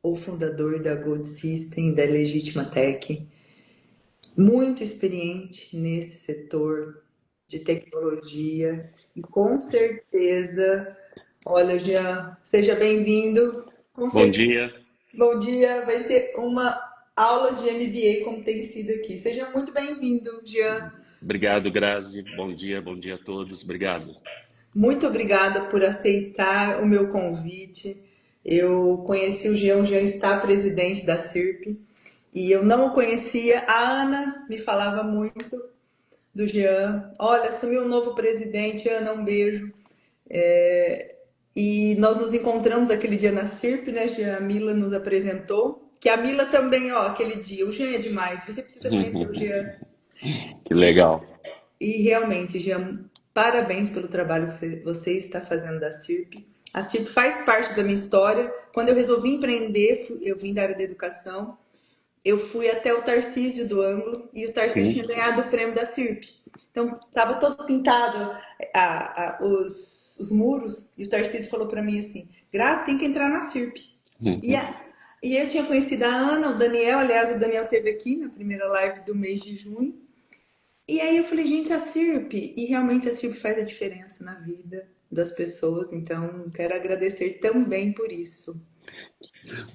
o fundador da Gold System, da Legítima Tech, muito experiente nesse setor de tecnologia e com certeza, olha, Jean, seja bem-vindo. Com Bom certeza, dia, bom dia, vai ser uma aula de MBA como tem sido aqui. Seja muito bem-vindo, Jean. obrigado, Grazi. Bom dia a todos, obrigado. Muito obrigada por aceitar o meu convite. Eu conheci o Jean está presidente da CIRP e eu não o conhecia. A Ana me falava muito do Jean. Olha, assumiu um novo presidente, Ana, um beijo. E nós nos encontramos aquele dia na CIRP, né, Jean? A Mila nos apresentou. Que a Mila também, ó, aquele dia. O Jean é demais, você precisa conhecer o Jean. Que legal. E realmente, Jean, parabéns pelo trabalho que você está fazendo da CIRP. A CIRP faz parte da minha história. Quando eu resolvi empreender, eu vim da área da educação, eu fui até o Tarcísio do Ângulo e o Tarcísio tinha Sim, ganhado o prêmio da CIRP. Então, estava todo pintado os muros e o Tarcísio falou para mim assim, Graça, tem que entrar na CIRP. E, e eu tinha conhecido a Ana, o Daniel, aliás, o Daniel esteve aqui na primeira live do mês de junho. E aí eu falei, gente, a CIRP, e realmente a CIRP faz a diferença na vida das pessoas, então quero agradecer também por isso.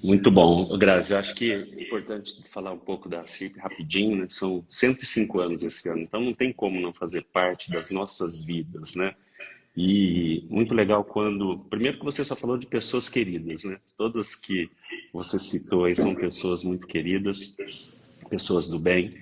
muito bom. Grazi, eu acho que é importante falar um pouco da CIRP rapidinho, né? São 105 anos esse ano, então não tem como não fazer parte das nossas vidas, né? E muito legal quando, primeiro que você só falou de pessoas queridas, né? Todas que você citou aí são pessoas muito queridas, pessoas do bem.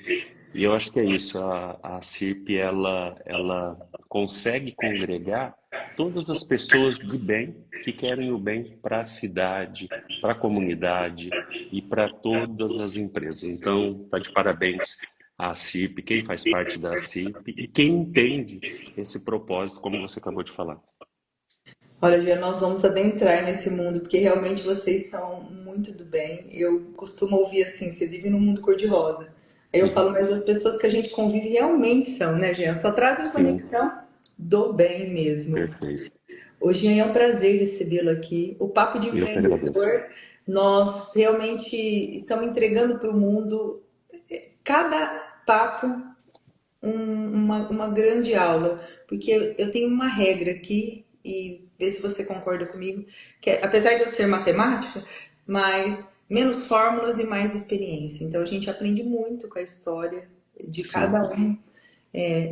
E eu acho que é isso, a CIRP, ela consegue congregar todas as pessoas de bem que querem o bem para a cidade, para a comunidade e para todas as empresas. Então, está de parabéns à CIRP, quem faz parte da CIRP e quem entende esse propósito, como você acabou de falar. Olha, Gia, nós vamos adentrar nesse mundo, porque realmente vocês são muito do bem. Eu costumo ouvir assim, você vive num mundo cor-de-rosa. Aí eu falo, mas as pessoas que a gente convive realmente são, né, Jean? Só trazem Sim, conexão do bem mesmo. perfeito. Hoje é um prazer recebê-lo aqui. O Papo de Eu que agradeço. Empreendedor, nós realmente estamos entregando para o mundo cada papo uma grande aula, porque eu tenho uma regra aqui, e vê se você concorda comigo, que é, apesar de eu ser matemática, mas menos fórmulas e mais experiência. Então a gente aprende muito com a história de Sim. cada um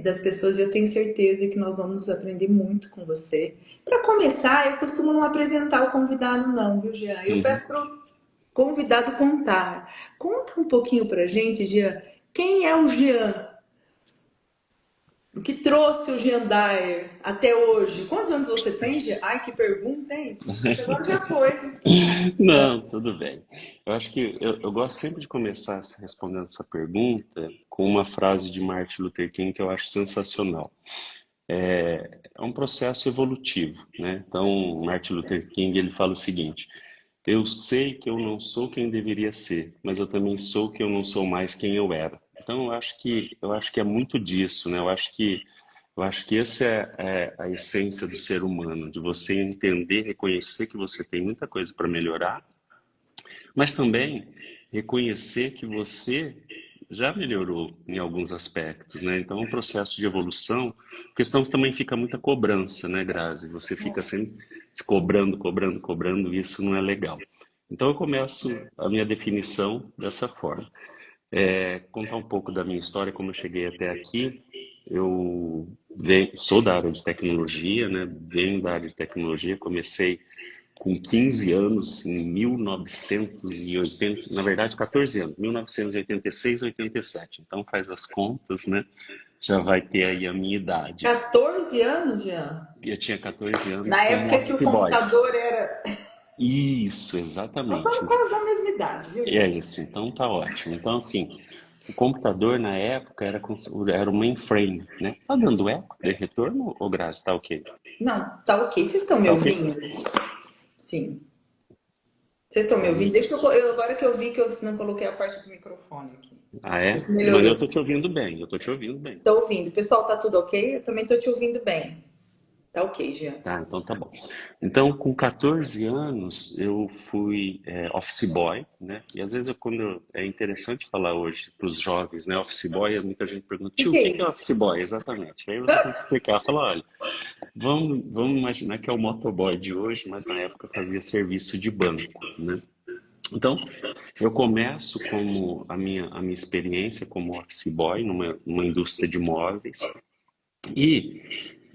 das pessoas, e eu tenho certeza que nós vamos aprender muito com você. Para começar, eu costumo não apresentar o convidado, não, viu, Jean? Eu Uhum. peço para o convidado contar. Conta um pouquinho para gente, Jean, quem é o Jean? O que trouxe o Jean Dyer até hoje? Quantos anos você tem, Jean? Ai, que pergunta, hein? Acho que agora já foi. Não, tudo bem. Eu acho que eu gosto sempre de começar respondendo essa pergunta com uma frase de Martin Luther King que eu acho sensacional. É um processo evolutivo, né? Então, Martin Luther King ele fala o seguinte: eu sei que eu não sou quem deveria ser, mas eu também sou que eu não sou mais quem eu era. Então, eu acho que é muito disso, né? Eu acho que essa é a essência do ser humano, de você entender, reconhecer que você tem muita coisa para melhorar, mas também reconhecer que você já melhorou em alguns aspectos, né? Então, é um processo de evolução, porque senão também fica muita cobrança, né, Grazi? Você fica sempre se cobrando, cobrando, cobrando, e isso não é legal. Então, eu começo a minha definição dessa forma. Contar um pouco da minha história, como eu cheguei até aqui. Eu sou da área de tecnologia, né? Venho da área de tecnologia, comecei com 15 anos, em 1980, na verdade 14 anos, 1986, 87. Então faz as contas, né? Já vai ter aí a minha idade. 14 anos, Jean? Eu tinha 14 anos Na como época que o office boy. computador era. Isso, Nós exatamente. somos quase da mesma idade, viu, É Jean? isso, então tá ótimo. Então, assim, o computador na época era um mainframe, né? Tá dando eco de retorno, ou Grazi, tá ok? Não, tá ok. Vocês estão me Tá ok? ouvindo? Sim. Vocês estão me ouvindo? Então, Deixa agora que eu vi que eu não coloquei a parte do microfone aqui. ah, é? Isso Mas melhorou. eu tô te ouvindo bem, eu tô te ouvindo bem. Tô ouvindo. Pessoal, tá tudo ok? Eu também tô te ouvindo bem. Tá ok, Jean. Tá, então tá bom. Então, com 14 anos, eu fui office boy, né? E às vezes, é interessante falar hoje para os jovens, né? Office boy, muita gente pergunta, tio, Que o é que que é isso? office boy? Exatamente. Aí você tem que explicar, falar, olha, vamos imaginar que é o motoboy de hoje, mas na época fazia serviço de banco, né? Então, eu começo como a minha experiência como office boy numa indústria de móveis e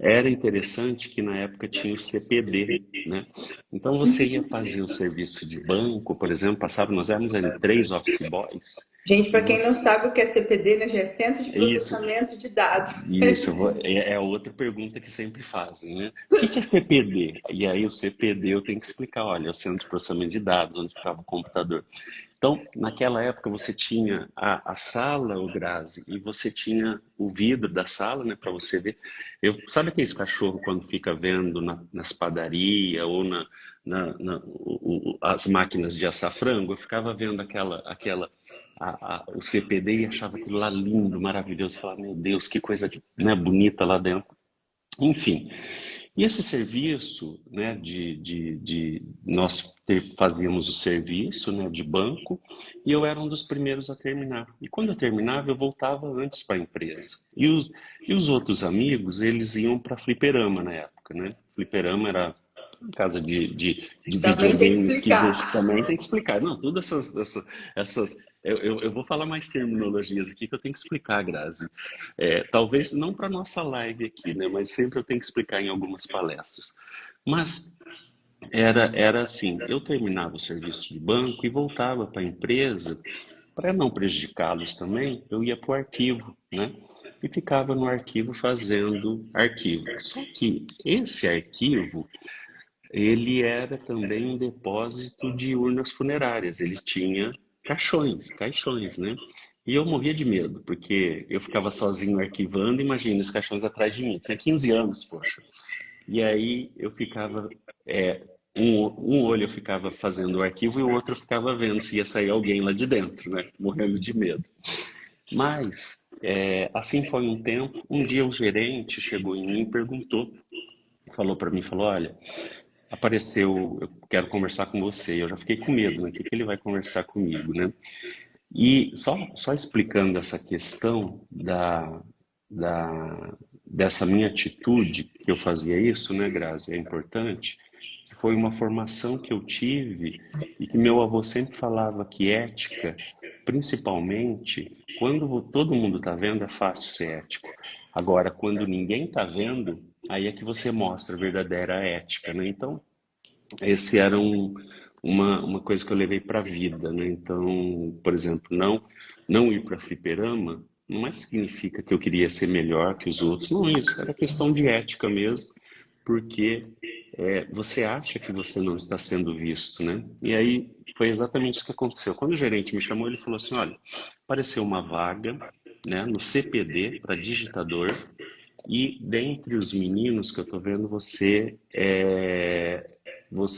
era interessante que na época tinha o CPD, né? Então você ia fazer o serviço de banco, por exemplo, passava, nós éramos ali 3 office boys Gente, e para quem não você, sabe o que é CPD, né, Jean? Centro de isso, Processamento de Dados. isso, é a outra pergunta que sempre fazem, né? O que que é CPD? E aí o CPD eu tenho que explicar, olha, é o Centro de Processamento de Dados, onde ficava o computador. Então, naquela época você tinha a sala, o Grazi, e você tinha o vidro da sala, né, para você ver. Sabe aqueles cachorro quando fica vendo nas padarias ou as máquinas de assar frango? Eu ficava vendo o CPD e achava aquilo lá lindo, maravilhoso. Eu falava, meu Deus, que coisa, né, bonita lá dentro. Enfim, e esse serviço, né, nós fazíamos o serviço, né, de banco, e eu era um dos primeiros a terminar. E quando eu terminava, eu voltava antes para a empresa. E os outros amigos, eles iam para fliperama na época, né? Fliperama era uma casa de Também tem que videogames que existe explicar. também, tem que explicar. Não, todas essas eu vou falar mais terminologias aqui que eu tenho que explicar, Grazi. Talvez não para nossa live aqui, né? Mas sempre eu tenho que explicar em algumas palestras. Mas era assim, eu terminava o serviço de banco e voltava para a empresa, para não prejudicá-los também, eu ia para o arquivo, né? E ficava no arquivo fazendo arquivo. Só que esse arquivo, ele era também um depósito de urnas funerárias. Ele tinha caixões, né? E eu morria de medo, porque eu ficava sozinho arquivando, imagina, os caixões atrás de mim. Tinha 15 anos, poxa. E aí eu ficava, um olho eu ficava fazendo o arquivo e o outro eu ficava vendo se ia sair alguém lá de dentro, né? Morrendo de medo. Mas, assim foi um tempo. Um dia o gerente chegou em mim e perguntou, falou para mim, falou, olha, apareceu, eu quero conversar com você. Eu já fiquei com medo, né? O que que ele vai conversar comigo, né? E só explicando essa questão dessa minha atitude, que eu fazia isso, né, Grazi? É importante, que foi uma formação que eu tive e que meu avô sempre falava que ética, principalmente, quando todo mundo está vendo, é fácil ser ético. Agora, quando ninguém está vendo, aí é que você mostra a verdadeira ética, né? Então, esse era uma coisa que eu levei para a vida, né? Então, por exemplo, não ir para fliperama não é significa que eu queria ser melhor que os outros, não é isso, era questão de ética mesmo, porque você acha que você não está sendo visto, né? E aí foi exatamente isso que aconteceu. Quando o gerente me chamou, ele falou assim, olha, apareceu uma vaga, né, no CPD para digitador e dentre os meninos que eu tô vendo, você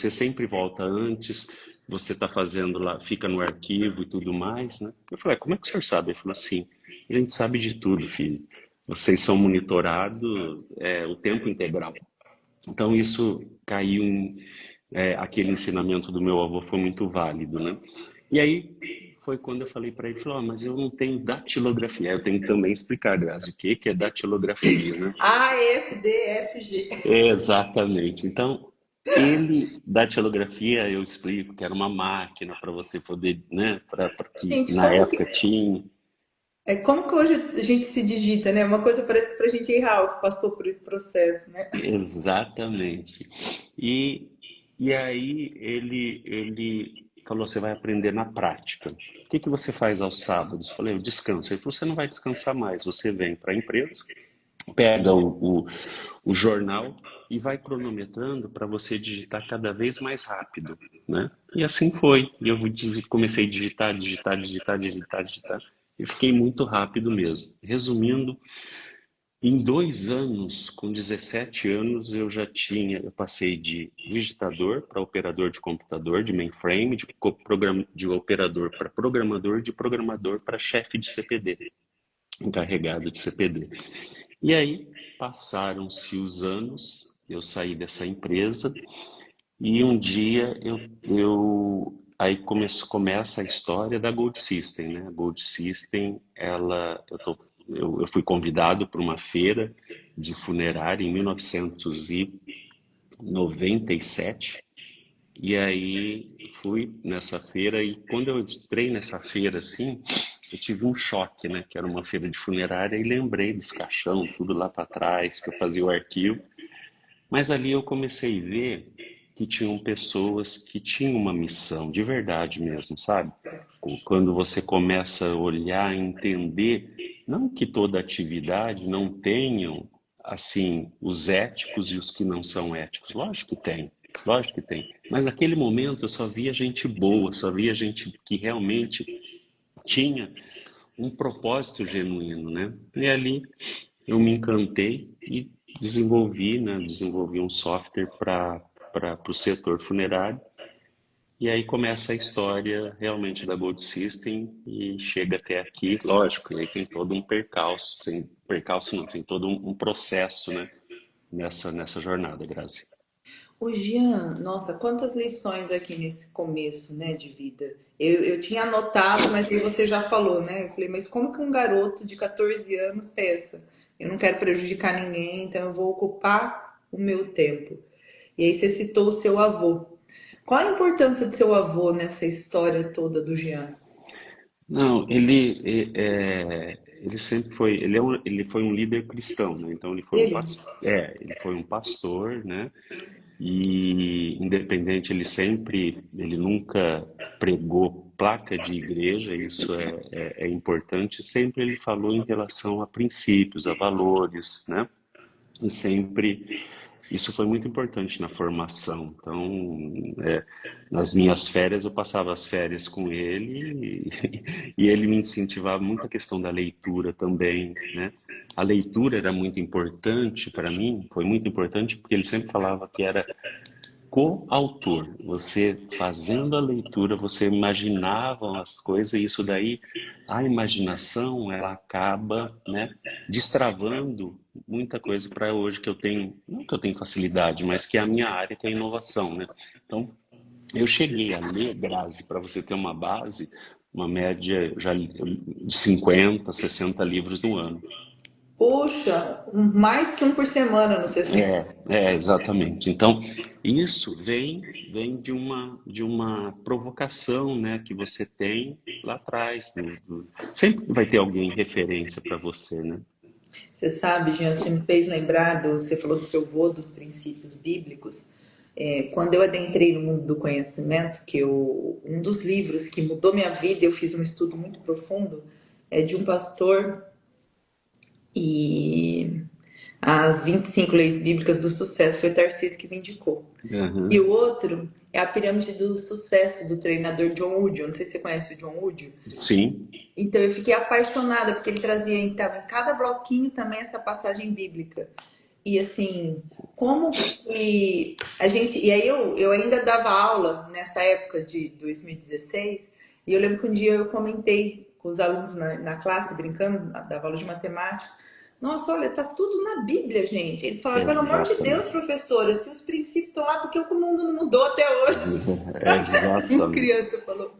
sempre volta antes, você tá fazendo lá, fica no arquivo e tudo mais, né? Eu falei, como é que o senhor sabe? Ele falou assim, a gente sabe de tudo, filho. Vocês são monitorados o tempo integral. Então isso caiu aquele ensinamento do meu avô foi muito válido, né? E aí foi quando eu falei para ele, falou, mas eu não tenho datilografia. Eu tenho que também explicar, Grazi, o que que é datilografia, né? A, F, D, F, G. Exatamente. Então, datilografia, eu explico que era uma máquina para você poder, né, para que Gente, na época tinha. como que hoje a gente se digita, né? Uma coisa parece que pra gente é real, que passou por esse processo, né? Exatamente. E, e aí ele falou, você vai aprender na prática. O que que você faz aos sábados? Eu falei, eu descanso. Ele falou, você não vai descansar mais, você vem para a empresa, pega o jornal e vai cronometrando para você digitar cada vez mais rápido, né? E assim foi. E eu comecei a digitar, e fiquei muito rápido mesmo. Resumindo, em 2 anos, com 17 anos, eu passei de digitador para operador de computador, de mainframe, de operador para programador, de programador para chefe de CPD, encarregado de CPD. E aí passaram-se os anos eu saí dessa empresa e um dia aí começa a história da Gold System, né? A Gold System, eu fui convidado para uma feira de funerária em 1997 e aí fui nessa feira e quando eu entrei nessa feira assim, eu tive um choque, né? Que era uma feira de funerária e lembrei dos caixão, tudo lá para trás, que eu fazia o arquivo. Mas ali eu comecei a ver que tinham pessoas que tinham uma missão, de verdade mesmo, sabe? Quando você começa a olhar e entender, não que toda atividade não tenham, assim, os éticos e os que não são éticos. Lógico que tem, lógico que tem. Mas naquele momento eu só via gente boa, só via gente que realmente tinha um propósito genuíno, né? E ali eu me encantei e desenvolvi, né? Desenvolvi um software para o setor funerário. E aí começa a história realmente da Gold System e chega até aqui, lógico, e aí tem todo um percalço, sem percalço não, tem todo um processo, né? Nessa jornada, Grazi. Ô, Jean, nossa, quantas lições aqui nesse começo, né, de vida. Eu tinha anotado, mas aí você já falou, né? Eu falei, mas como que um garoto de 14 anos pensa? Eu não quero prejudicar ninguém, então eu vou ocupar o meu tempo. E aí você citou o seu avô. Qual a importância do seu avô nessa história toda do Jean? Não, ele sempre foi, ele foi um líder cristão, né? Então Ele? ele foi um pastor, né? E independente, ele nunca pregou placa de igreja, isso é importante. Sempre ele falou em relação a princípios, a valores, né? E sempre isso foi muito importante na formação. Então, nas minhas férias, eu passava as férias com ele e ele me incentivava muito a questão da leitura também, né? A leitura era muito importante para mim, foi muito importante porque ele sempre falava que era coautor. Você fazendo a leitura, você imaginava as coisas e isso daí, a imaginação, ela acaba, né, destravando muita coisa para hoje que eu tenho, não que eu tenho facilidade, mas que é a minha área, que é a inovação, né? Então, eu cheguei a ler, Grazi, para você ter uma base, uma média já de 50, 60 livros no ano. Poxa, mais que um por semana, não sei se. Exatamente. Então, isso vem de uma provocação, né, que você tem lá atrás. Sempre vai ter alguém referência para você, né? Você sabe, Jean, você me fez lembrar, você falou do seu vô, dos princípios bíblicos. Quando eu adentrei no mundo do conhecimento, um dos livros que mudou minha vida, eu fiz um estudo muito profundo, é de um pastor e as 25 leis bíblicas do sucesso foi o Tarcísio que me indicou. E Aham. o outro é a pirâmide do sucesso do treinador John Wooden. Eu não sei se você conhece o John Wooden. Sim, Então eu fiquei apaixonada porque ele trazia então, em cada bloquinho também essa passagem bíblica. E assim, como que a gente. E aí eu ainda dava aula nessa época de 2016, e eu lembro que um dia eu comentei com os alunos na classe, brincando, dava aula de matemática. Nossa, olha, tá tudo na Bíblia, gente. Eles falaram, pelo amor de Deus, exatamente. professora, se os princípios estão lá, porque o mundo não mudou até hoje. Uma Exatamente. criança falou.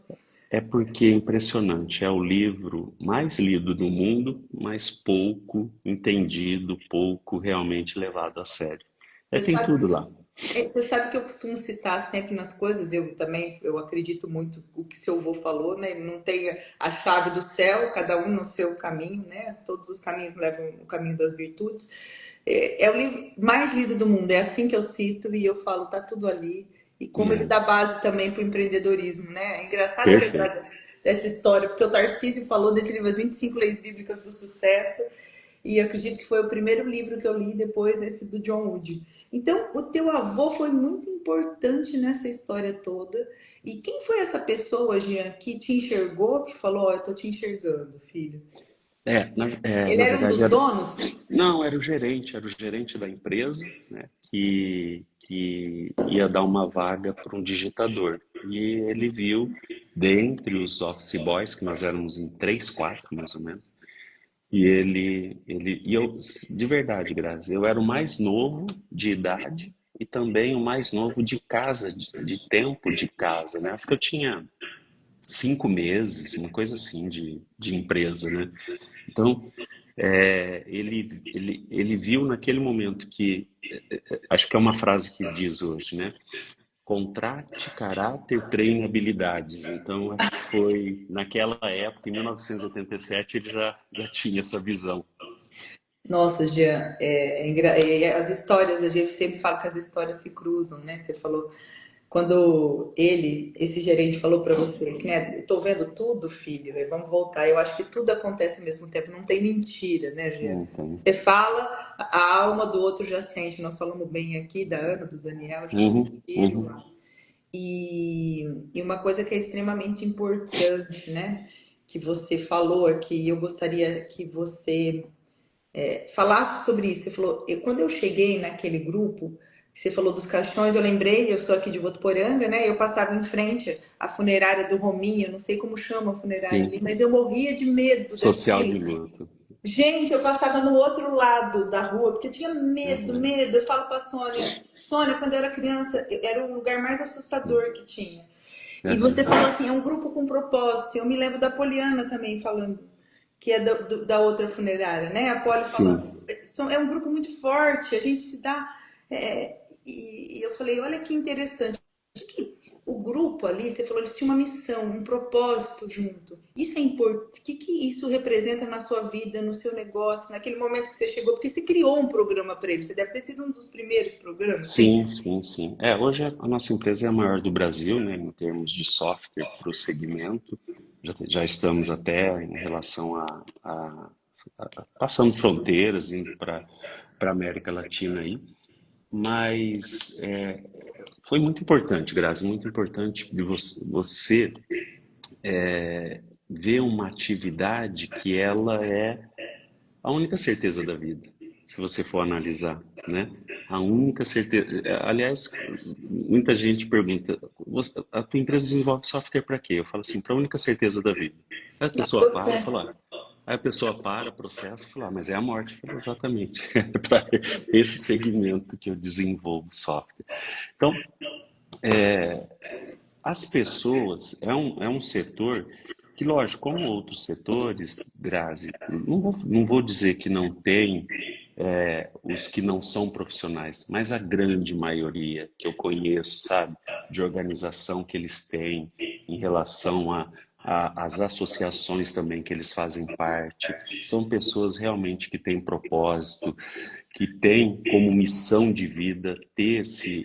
É porque é impressionante, é o livro mais lido do mundo, mas pouco entendido, pouco realmente levado a sério. Você Tem sabe tudo lá. Você sabe que eu costumo citar sempre nas coisas, eu também, eu acredito muito o que seu avô falou, né? Não tem a chave do céu, cada um no seu caminho, né? Todos os caminhos levam o caminho das virtudes. É o livro mais lido do mundo, é assim que eu cito e eu falo, tá tudo ali. E como ele É, dá base também para o empreendedorismo, né? É engraçado lembrar perfeito. dessa história, porque o Tarcísio falou desse livro, As 25 Leis Bíblicas do Sucesso, e eu acredito que foi o primeiro livro que eu li depois esse do John Wood. Então, o teu avô foi muito importante nessa história toda. E quem foi essa pessoa, Jean, que te enxergou, que falou, ó, eu tô te enxergando, filho? Na Ele era um verdade, dos donos? não, era o gerente da empresa, né, que ia dar uma vaga para um digitador. E ele viu, dentre os office boys, que nós éramos em três, quatro mais ou menos, E eu, de verdade, Grazi, eu era o mais novo de idade e também o mais novo de casa, de tempo de casa, né? Acho que eu tinha 5 meses, uma coisa assim, de empresa, né? Então, ele viu naquele momento que, acho que é uma frase que diz hoje, né? Contrate caráter, treine habilidades. Então, acho que foi naquela época, em 1987, ele já tinha essa visão. Nossa, Jean, as histórias, a gente sempre fala que as histórias se cruzam, né? Você falou, quando esse gerente falou para você, que, né, eu tô vendo tudo, filho, vamos voltar. Eu acho que tudo acontece ao mesmo tempo, não tem mentira, né, Jean? Então, Você fala, a alma do outro já sente. Nós falamos bem aqui da Ana, do Daniel, já uhum, sentiram uhum, lá. E uma coisa que é extremamente importante, né? Que você falou aqui, eu gostaria que você falasse sobre isso. Você falou, quando eu cheguei naquele grupo, você falou dos caixões, eu lembrei, eu sou aqui de Votuporanga, né? Eu passava em frente à funerária do Rominho, não sei como chama a funerária ali, sim. mas eu morria de medo Social de daquilo. luto. Gente, eu passava no outro lado da rua, porque eu tinha medo, Uhum, medo. Eu falo pra Sônia, Sônia, quando eu era criança, era o lugar mais assustador que tinha. E você uhum, falou assim, é um grupo com propósito. Eu me lembro da Poliana também falando, que é da outra funerária, né? A Poli falando, sim. é um grupo muito forte, a gente se dá. E eu falei, olha que interessante. Acho que o grupo ali, você falou, eles tinham uma missão, um propósito junto. Isso é importante. O que isso representa na sua vida, no seu negócio, naquele momento que você chegou? Porque você criou um programa para eles. Você deve ter sido um dos primeiros programas, sim. Sim, sim, sim. Hoje a nossa empresa é a maior do Brasil, né, em termos de software para o segmento. Já estamos até em relação passando fronteiras, indo para a América Latina aí. Mas foi muito importante, Grazi, muito importante de você ver uma atividade que ela é a única certeza da vida, se você for analisar, né? A única certeza. Aliás, muita gente pergunta: a tua empresa desenvolve software para quê? Eu falo assim: para a única certeza da vida. Aí a pessoa para, Você. fala. Aí a pessoa para, processa, fala: mas é a morte. Eu falo, exatamente. É para esse segmento que eu desenvolvo software. Então, as pessoas é um setor que, lógico, como outros setores, Grazi, não vou dizer que não tem os que não são profissionais, mas a grande maioria que eu conheço, sabe, de organização que eles têm em relação às associações também que eles fazem parte, são pessoas realmente que têm propósito, que têm como missão de vida ter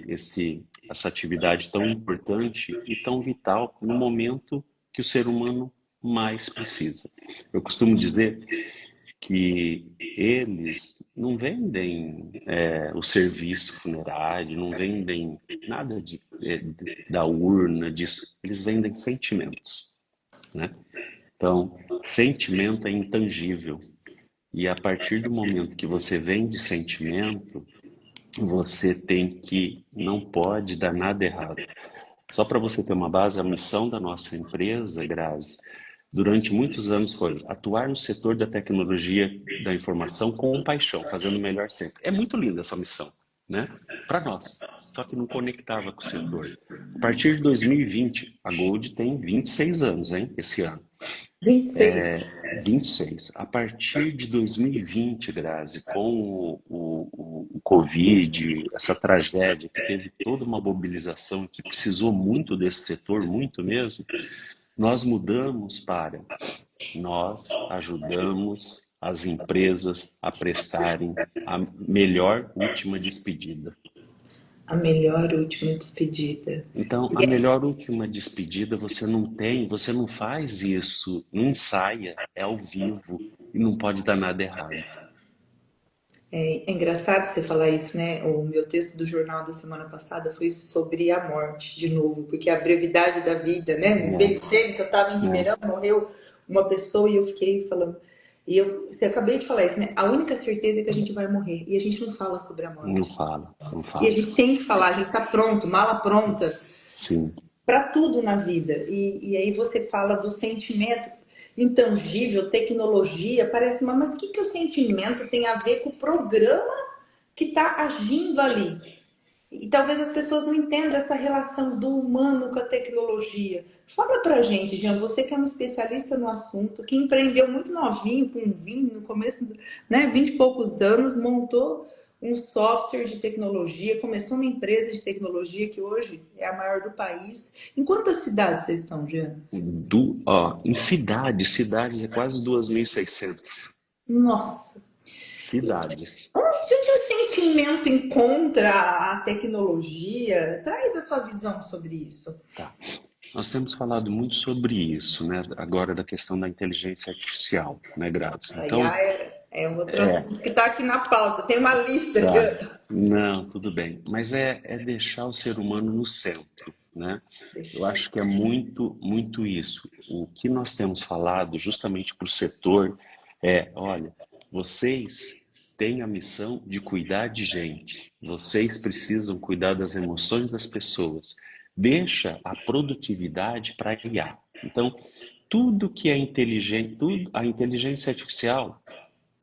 essa atividade tão importante e tão vital no momento que o ser humano mais precisa. Eu costumo dizer que eles não vendem o serviço funerário, não vendem nada da urna, disso. Eles vendem sentimentos, né? Então, sentimento é intangível. E a partir do momento que você vende sentimento, você não pode dar nada errado. Só para você ter uma base, a missão da nossa empresa, Grazi, durante muitos anos foi atuar no setor da tecnologia da informação com paixão, fazendo o melhor sempre. É muito linda essa missão, né? Para nós. Só que não conectava com o setor. A partir de 2020, a Gold tem 26 anos, hein, esse ano. 26. 26. A partir de 2020, Grazi, com o Covid, essa tragédia que teve toda uma mobilização que precisou muito desse setor, muito mesmo, nós mudamos para nós ajudamos as empresas a prestarem a melhor última despedida. A melhor última despedida. Então, a melhor última despedida você não faz isso, não ensaia, é ao vivo e não pode dar nada errado. É engraçado você falar isso, né? O meu texto do jornal da semana passada foi sobre a morte, de novo, porque a brevidade da vida, né? Me É, veio sendo que eu estava em é, Ribeirão, morreu uma pessoa e eu fiquei falando. Você acabei de falar isso, né? A única certeza é que a gente vai morrer e a gente não fala sobre a não morte. fala, não E a fala. gente tem que falar, a gente está pronto, mala pronta Sim, para tudo na vida. E aí você fala do sentimento. intangível, tecnologia, parece, mas o que, que o sentimento tem a ver com o programa que está agindo ali? E talvez as pessoas não entendam essa relação do humano com a tecnologia. Fala pra gente, Jean, você que é um especialista no assunto, que empreendeu muito novinho, com 20, no começo, né, 20 e poucos anos, montou um software de tecnologia, começou uma empresa de tecnologia que hoje é a maior do país. Em quantas cidades vocês estão, Jean? Em cidades é quase 2.600 Nossa! cidades. Onde o sentimento encontra a tecnologia? Traz a sua visão sobre isso. Tá. Nós temos falado muito sobre isso, né? Agora da questão da inteligência artificial, né, Grazi? Aí Então, é outro assunto que está aqui na pauta. Tem uma lista aqui. tá. Não, tudo bem. Mas é deixar o ser humano no centro, né? Eu Deixa. acho que é muito isso. O que nós temos falado justamente para o setor olha, vocês têm a missão de cuidar de gente. Vocês precisam cuidar das emoções das pessoas. Deixa a produtividade para a IA. Então, tudo que é inteligente, a inteligência artificial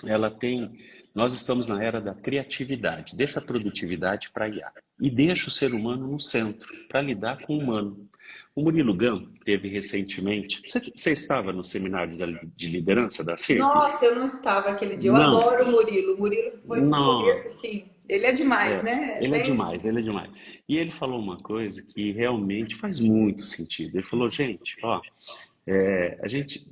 ela tem. Nós estamos na era da criatividade. Deixa a produtividade para IA. E deixa o ser humano no centro, para lidar com o humano. O Murilo Gun teve recentemente. Você estava nos seminários de liderança da CIRP? Nossa, eu não estava aquele dia. Eu Não. adoro o Murilo. O Murilo foi no começo, Não. assim. Ele é demais, né? Ele é demais, ele é demais. E ele falou uma coisa que realmente faz muito sentido. Ele falou, gente, ó,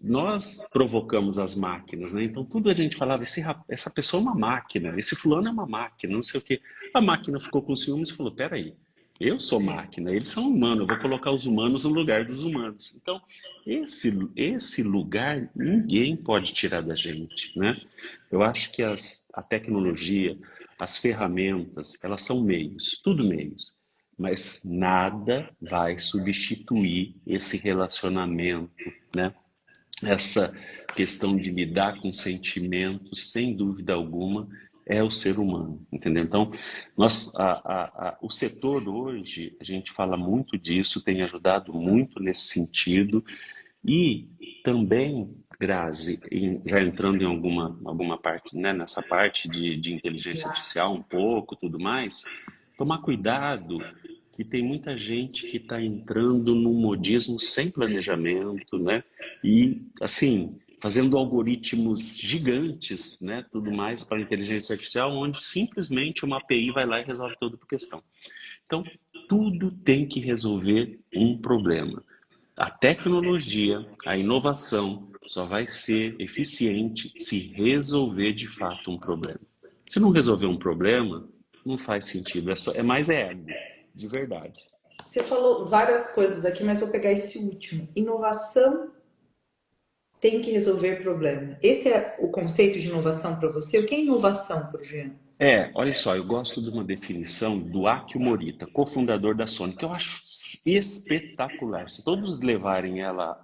nós provocamos as máquinas, né? Então tudo a gente falava, essa pessoa é uma máquina, esse fulano é uma máquina, não sei o quê. A máquina ficou com ciúmes e falou, peraí, eu sou máquina, eles são humanos, eu vou colocar os humanos no lugar dos humanos. Então, esse lugar ninguém pode tirar da gente, né? Eu acho que a tecnologia, as ferramentas, elas são meios, tudo meios. Mas nada vai substituir esse relacionamento, né? Essa questão de lidar com sentimentos, sem dúvida alguma, é o ser humano, entendeu? Então, o setor hoje, a gente fala muito disso, tem ajudado muito nesse sentido e também, Grazi, já entrando em alguma parte, né, nessa parte de inteligência artificial um pouco, tudo mais, tomar cuidado que tem muita gente que está entrando num modismo sem planejamento, né? E, assim, fazendo algoritmos gigantes, né? Tudo mais para a inteligência artificial, onde simplesmente uma API vai lá e resolve toda a questão. Então, tudo tem que resolver um problema. A tecnologia, a inovação só vai ser eficiente se resolver de fato um problema. Se não resolver um problema, não faz sentido. É mais ego, de verdade. Você falou várias coisas aqui, mas vou pegar esse último. Inovação tem que resolver problema. Esse é o conceito de inovação para você? O que é inovação para o Jean? Olha só, eu gosto de uma definição do Akio Morita, cofundador da Sony, que eu acho espetacular. Se todos levarem ela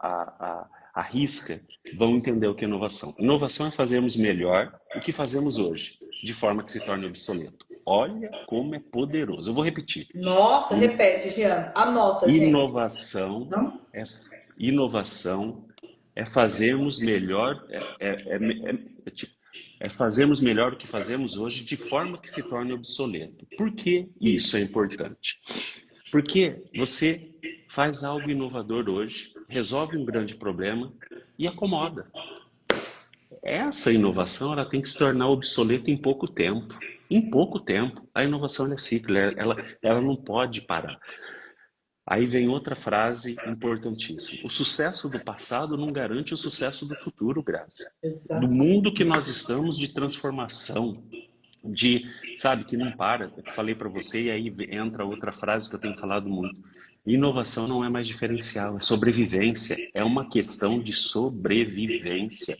à risca, vão entender o que é inovação. Inovação é fazermos melhor o que fazemos hoje, de forma que se torne obsoleto. Olha como é poderoso. Eu vou repetir. Nossa, repete, Jean. Anota, gente. Inovação Não? é, inovação é fazermos melhor, tipo, é fazermos melhor o que fazemos hoje de forma que se torne obsoleto. Por que isso é importante? Porque você faz algo inovador hoje, resolve um grande problema e acomoda. Essa inovação ela tem que se tornar obsoleta em pouco tempo. Em pouco tempo. A inovação é cíclica, ela não pode parar. Aí vem outra frase importantíssima. O sucesso do passado não garante o sucesso do futuro, Grazi. Do Exato. mundo que nós estamos de transformação, sabe, que não para. Eu falei para você e aí entra outra frase que eu tenho falado muito. Inovação não é mais diferencial, é sobrevivência. É uma questão de sobrevivência,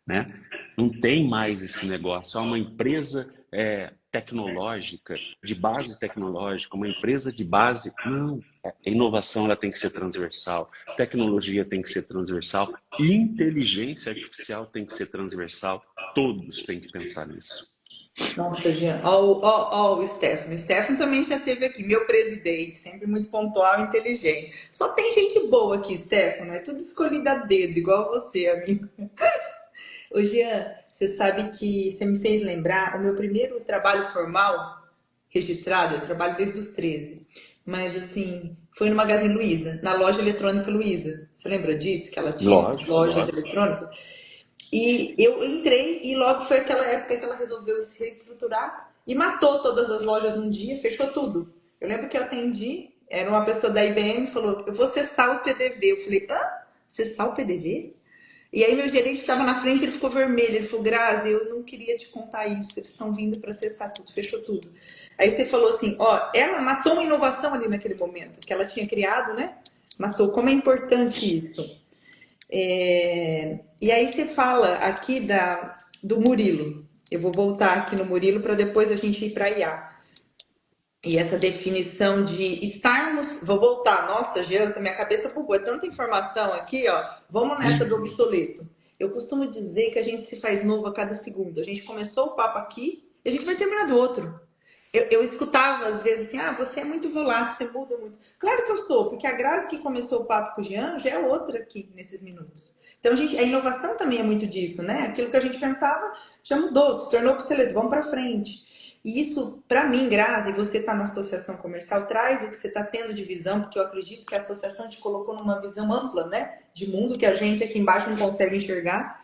né? Não tem mais esse negócio. Há uma empresa tecnológica, de base tecnológica, uma empresa de base. Não, a inovação ela tem que ser transversal, tecnologia tem que ser transversal, inteligência artificial tem que ser transversal, todos têm que pensar nisso. Nossa, Jean. Ó, o Stefano. O Stefano também já esteve aqui, meu presidente, sempre muito pontual e inteligente. Só tem gente boa aqui, Stefano. É tudo escolhido a dedo, igual você, amigo. Ô, Jean, você sabe que você me fez lembrar o meu primeiro trabalho formal registrado, eu trabalho desde os 13. Mas assim, foi no Magazine Luiza, na loja eletrônica Luiza. Você lembra disso? Que ela tinha as Lógico, lojas lógico. eletrônicas? E eu entrei e logo foi aquela época que ela resolveu se reestruturar e matou todas as lojas num dia, fechou tudo. Eu lembro que eu atendi, era uma pessoa da IBM e falou: Eu vou cessar o PDV. Eu falei: Hã? Cessar o PDV? E aí meu gerente estava na frente, ele ficou vermelho. Ele falou: Grazi, eu não queria te contar isso. Eles estão vindo para cessar tudo, fechou tudo. Aí você falou assim: Ó, ela matou uma inovação ali naquele momento que ela tinha criado, né? Matou. Como é importante isso? E aí você fala aqui do Murilo. Eu vou voltar aqui no Murilo para depois a gente ir para a IA. E essa definição de estarmos. Vou voltar. Nossa, Jean, minha cabeça bugou. É tanta informação aqui, ó. Vamos nessa do obsoleto. Eu costumo dizer que a gente se faz novo a cada segundo. A gente começou o papo aqui e a gente vai terminar do outro. Eu escutava às vezes assim: você é muito volátil, você muda muito. Claro que eu sou, porque a Grazi que começou o papo com o Jean já é outra aqui nesses minutos. Então a inovação também é muito disso, né? Aquilo que a gente pensava já mudou, se tornou obsoleto, vamos para frente. E isso, para mim, Grazi, você está na associação comercial, traz o que você está tendo de visão, porque eu acredito que a associação te colocou numa visão ampla, né? De mundo que a gente aqui embaixo não consegue enxergar.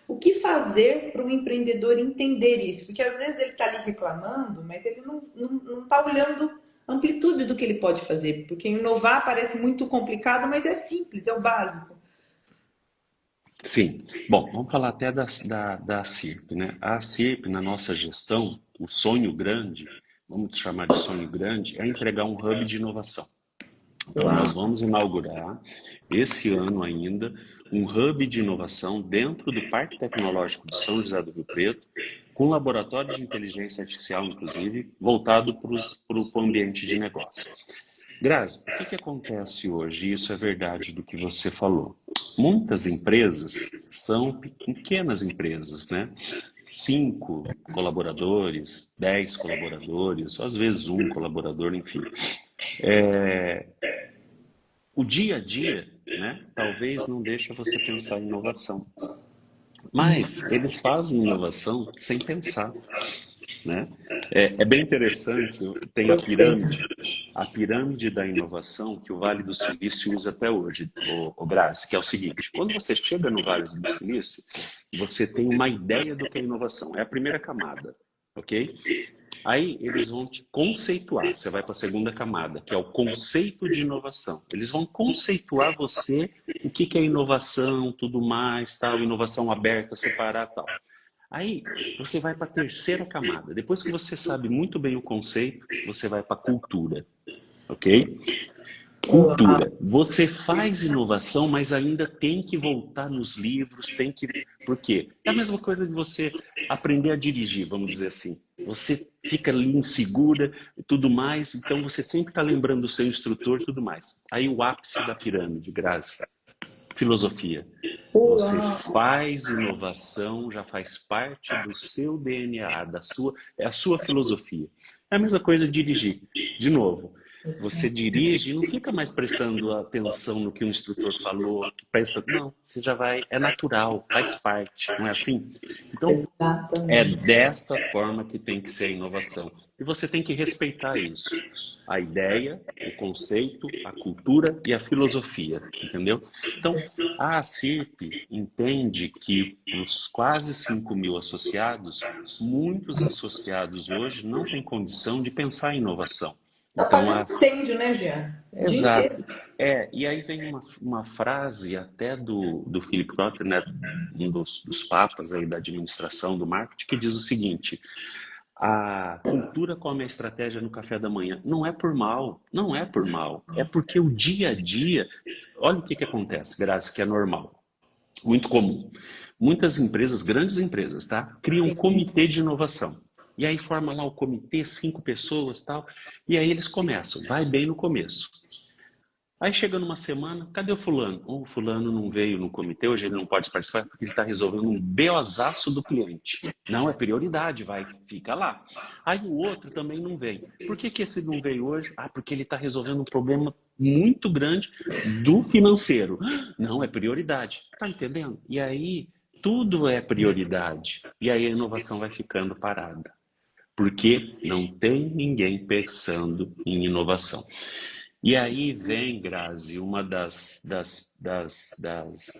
O que fazer para um empreendedor entender isso? Porque às vezes ele está ali reclamando, mas ele não está olhando a amplitude do que ele pode fazer. Porque inovar parece muito complicado, mas é simples, é o básico. Sim. Bom, vamos falar até da CIRP, né? A CIRP, na nossa gestão, o sonho grande, vamos chamar de sonho grande, é entregar um hub de inovação. Então, nós Uau. vamos inaugurar esse ano ainda um hub de inovação dentro do Parque Tecnológico de São José do Rio Preto, com laboratório de inteligência artificial, inclusive, voltado para o ambiente de negócio. Grazi, o que acontece hoje? Isso é verdade do que você falou. Muitas empresas são pequenas empresas, né? 5 colaboradores, 10 colaboradores, às vezes um colaborador, enfim. O dia a dia, né, talvez não deixe você pensar em inovação, mas eles fazem inovação sem pensar, né? É bem interessante, tem Gostei. a pirâmide da inovação que o Vale do Silício usa até hoje, o Grazi, que é o seguinte: quando você chega no Vale do Silício, você tem uma ideia do que é inovação, é a primeira camada, ok? Aí eles vão te conceituar. Você vai para a segunda camada, que é o conceito de inovação. Eles vão conceituar você, o que é inovação, tudo mais, tal, inovação aberta, separar, tal. Aí você vai para a terceira camada. Depois que você sabe muito bem o conceito, você vai para a cultura, ok? Cultura. Você faz inovação, mas ainda tem que voltar nos livros, tem que. Por quê? É a mesma coisa de você aprender a dirigir, vamos dizer assim. Você fica ali insegura e tudo mais, então você sempre está lembrando do seu instrutor e tudo mais. Aí o ápice da pirâmide, Grazi, filosofia. Você Uau. faz inovação, já faz parte do seu DNA, é a sua filosofia. É a mesma coisa de dirigir. De novo, você dirige e não fica mais prestando atenção no que o instrutor falou, não, você já vai, é natural, faz parte, não é assim? Então, é Exatamente. dessa forma que tem que ser a inovação. E você tem que respeitar isso. A ideia, o conceito, a cultura e a filosofia, entendeu? Então, a CIRP entende que os quase 5.000 associados, muitos associados hoje não têm condição de pensar em inovação. Então, Apagando incêndio, né, Jean? O dia exato. inteiro. E aí vem uma frase até do Philip Kotler, né, um dos papas aí da administração do marketing, que diz o seguinte: a cultura come a estratégia no café da manhã. Não é por mal, não é por mal. É porque o dia a dia, olha o que acontece, Graças, que é normal, muito comum. Muitas empresas, grandes empresas, tá, criam um comitê de inovação. E aí forma lá o comitê, 5 pessoas, tal. E aí eles começam, vai bem no começo. Aí chega numa semana, cadê o fulano? O fulano não veio no comitê, hoje ele não pode participar porque ele está resolvendo um BOzaço do cliente. Não é prioridade, vai, fica lá. Aí o outro também não vem. Por que que esse não veio hoje? Ah, porque ele está resolvendo um problema muito grande do financeiro. Não é prioridade. Tá entendendo? E aí tudo é prioridade. E aí a inovação vai ficando parada. Porque não tem ninguém pensando em inovação. E aí vem, Grazi, uma das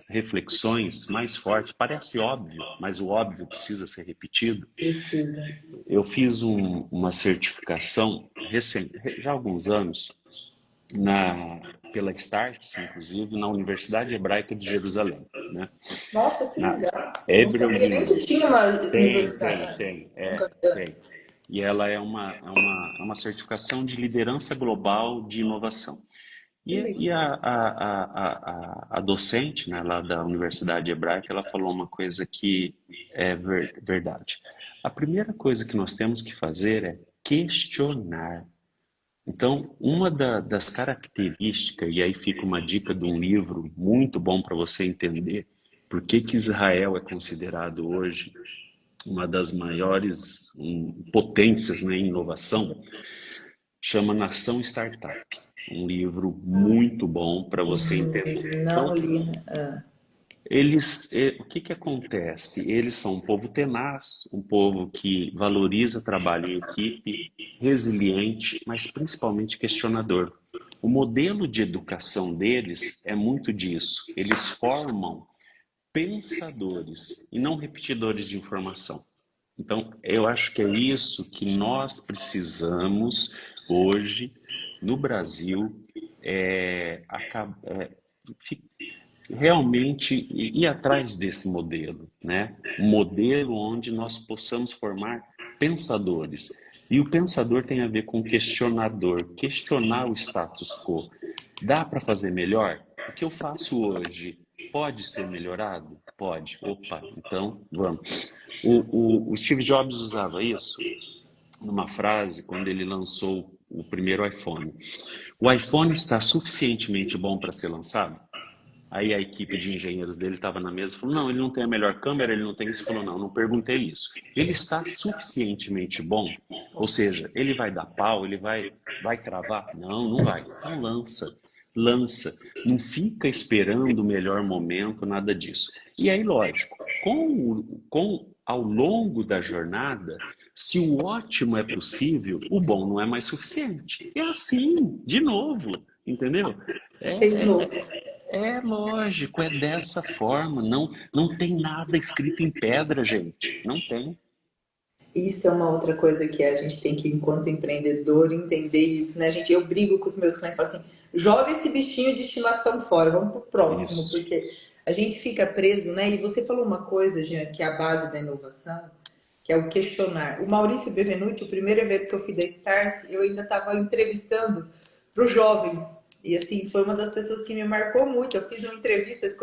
reflexões mais fortes. Parece óbvio, mas o óbvio precisa ser repetido. Precisa. Eu fiz uma certificação recente, já há alguns anos, pela Starts, inclusive, na Universidade Hebraica de Jerusalém, né? Nossa, que Na legal. Não Hebrew sabia nem que University. tinha uma Tem, universidade. é, tem. E ela é uma certificação de liderança global de inovação. Que E legal. a docente, né, lá da Universidade Hebraica, ela falou uma coisa que é verdade. A primeira coisa que nós temos que fazer é questionar. Então, uma das características, e aí fica uma dica de um livro muito bom para você entender por que que Israel é considerado hoje uma das maiores potências, né, em inovação, chama Nação Startup. Um livro muito bom para você entender. Não Então, li, né? Ah, o que que acontece? Eles são um povo tenaz, um povo que valoriza trabalho em equipe, resiliente, mas principalmente questionador. O modelo de educação deles é muito disso. Eles formam pensadores e não repetidores de informação. Então, eu acho que é isso que nós precisamos hoje no Brasil, é, realmente ir atrás desse modelo, né? Um modelo onde nós possamos formar pensadores. E o pensador tem a ver com questionador, questionar o status quo. Dá para fazer melhor? O que eu faço hoje pode ser melhorado? Pode. Opa, então vamos. O Steve Jobs usava isso numa frase quando ele lançou o primeiro iPhone. O iPhone está suficientemente bom para ser lançado? Aí a equipe de engenheiros dele estava na mesa e falou, não, ele não tem a melhor câmera, ele não tem isso. Ele falou, não, não perguntei isso. Ele está suficientemente bom? Ou seja, ele vai dar pau, ele vai travar? Não, não vai. Então lança, lança. Não fica esperando o melhor momento, nada disso. E aí, lógico, ao longo da jornada, se o ótimo é possível, o bom não é mais suficiente. É assim, de novo, entendeu? se fez É, novo. é lógico, é dessa forma. Não, não tem nada escrito em pedra, gente. Não tem. Isso é uma outra coisa que a gente tem que, enquanto empreendedor, entender isso, né? Eu brigo com os meus clientes, falo assim, joga esse bichinho de estimação fora, vamos pro próximo, Isso. porque a gente fica preso, né? E você falou uma coisa, Jean, que é a base da inovação, que é o questionar. O Maurício Bevenuti, o primeiro evento que eu fiz da Stars, eu ainda estava entrevistando para os jovens. E assim, foi uma das pessoas que me marcou muito. Eu fiz uma entrevista,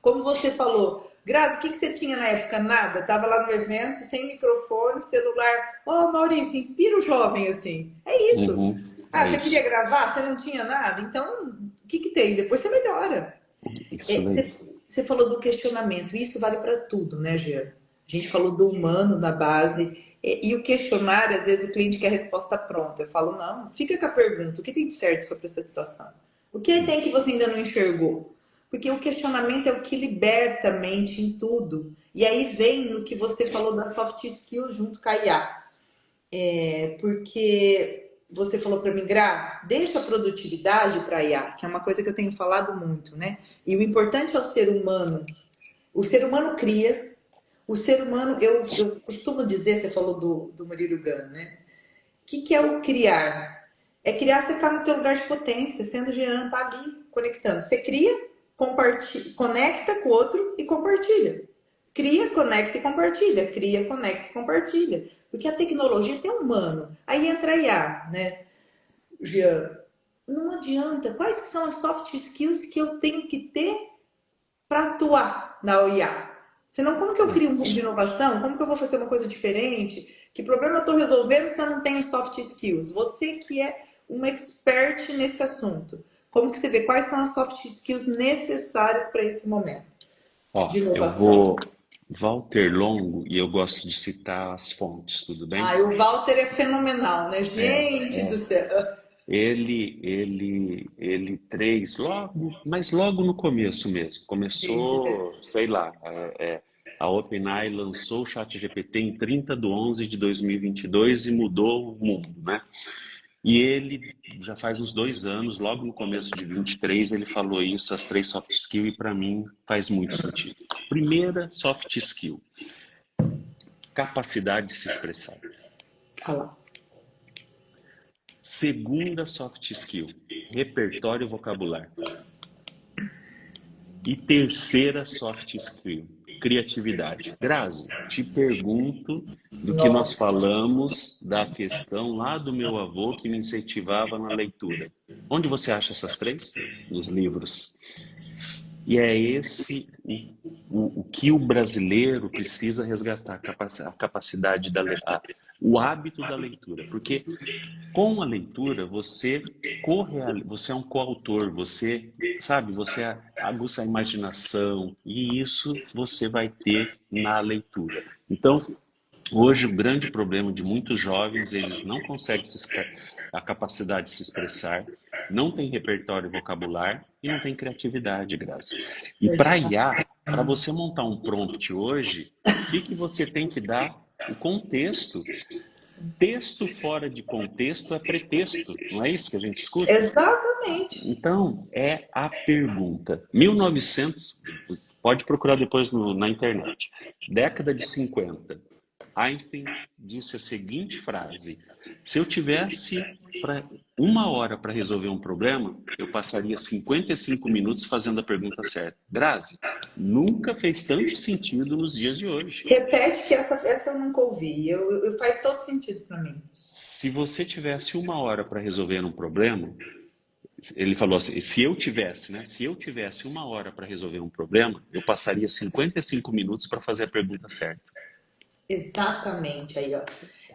como você falou, Grazi, o que você tinha na época? Nada. Tava lá no evento, sem microfone, celular. Ô, Maurício, inspira o jovem assim. É isso. Uhum. Ah, É você queria isso. gravar? Você não tinha nada? Então, o que tem? Depois você melhora. Isso É, daí. você falou do questionamento, e isso vale para tudo, né, Jean? A gente falou do humano na base, e o questionário, às vezes o cliente quer a resposta pronta. Eu falo, não, fica com a pergunta, o que tem de certo sobre essa situação? O que tem que você ainda não enxergou? Porque o questionamento é o que liberta a mente em tudo. E aí vem no que você falou da soft skills junto com a IA. Porque você falou para mim, Gra, deixa a produtividade para a IA, que é uma coisa que eu tenho falado muito, né? E o importante é o ser humano. O ser humano cria, o ser humano, eu costumo dizer, você falou do Murilo Gun, né? O que é o criar? É criar, você está no teu lugar de potência, sendo Jean, tá ali conectando. Você cria, compartilha, conecta com o outro e compartilha. Cria, conecta e compartilha. Cria, conecta e compartilha. Porque a tecnologia tem humano. Aí entra a IA, né, Jean? Não adianta. Quais que são as soft skills que eu tenho que ter para atuar na IA? Senão, como que eu crio um de inovação? Como que eu vou fazer uma coisa diferente? Que problema eu estou resolvendo se eu não tenho soft skills? Você que é um expert nesse assunto. Como que você vê? Quais são as soft skills necessárias para esse momento Ó, de eu inovação? vou Walter Longo e eu gosto de citar as fontes, tudo bem? Ah, e o Walter é fenomenal, né? Gente do céu. Ele três, mas logo no começo mesmo. Entendi. Começou, sei lá, a OpenAI lançou o ChatGPT em 30/11/2022 e mudou o mundo, né? E ele já faz uns 2 anos, logo no começo de 23, ele falou isso, as 3 soft skills, e para mim faz muito sentido. Primeira soft skill, capacidade de se expressar. Olha lá. Segunda soft skill, repertório e vocabulário. E terceira soft skill, criatividade. Grazi, te pergunto do que nós Nossa. falamos da questão lá do meu avô que me incentivava na leitura. Onde você acha essas três? Nos livros. E é esse o que o brasileiro precisa resgatar, a capacidade o hábito da leitura. Porque com a leitura, você é um coautor, você, sabe, você aguça a imaginação, e isso você vai ter na leitura. Então, hoje o grande problema de muitos jovens, eles não conseguem a capacidade de se expressar, não tem repertório e vocabulário e não tem criatividade, Graça. E para IA, para você montar um prompt hoje, o que que você tem que dar? O contexto. Texto fora de contexto é pretexto, não é isso que a gente escuta? Exatamente. Então, é a pergunta. 1900, pode procurar depois na internet. Década de 50, Einstein disse a seguinte frase: se eu tivesse 1 hora para resolver um problema, eu passaria 55 minutos fazendo a pergunta certa. Grazi, nunca fez tanto sentido nos dias de hoje. Repete que essa eu nunca ouvi. Faz todo sentido para mim. Se você tivesse 1 hora para resolver um problema, ele falou assim, se eu tivesse, né? Se eu tivesse 1 hora para resolver um problema, eu passaria 55 minutos para fazer a pergunta certa. Exatamente aí, ó.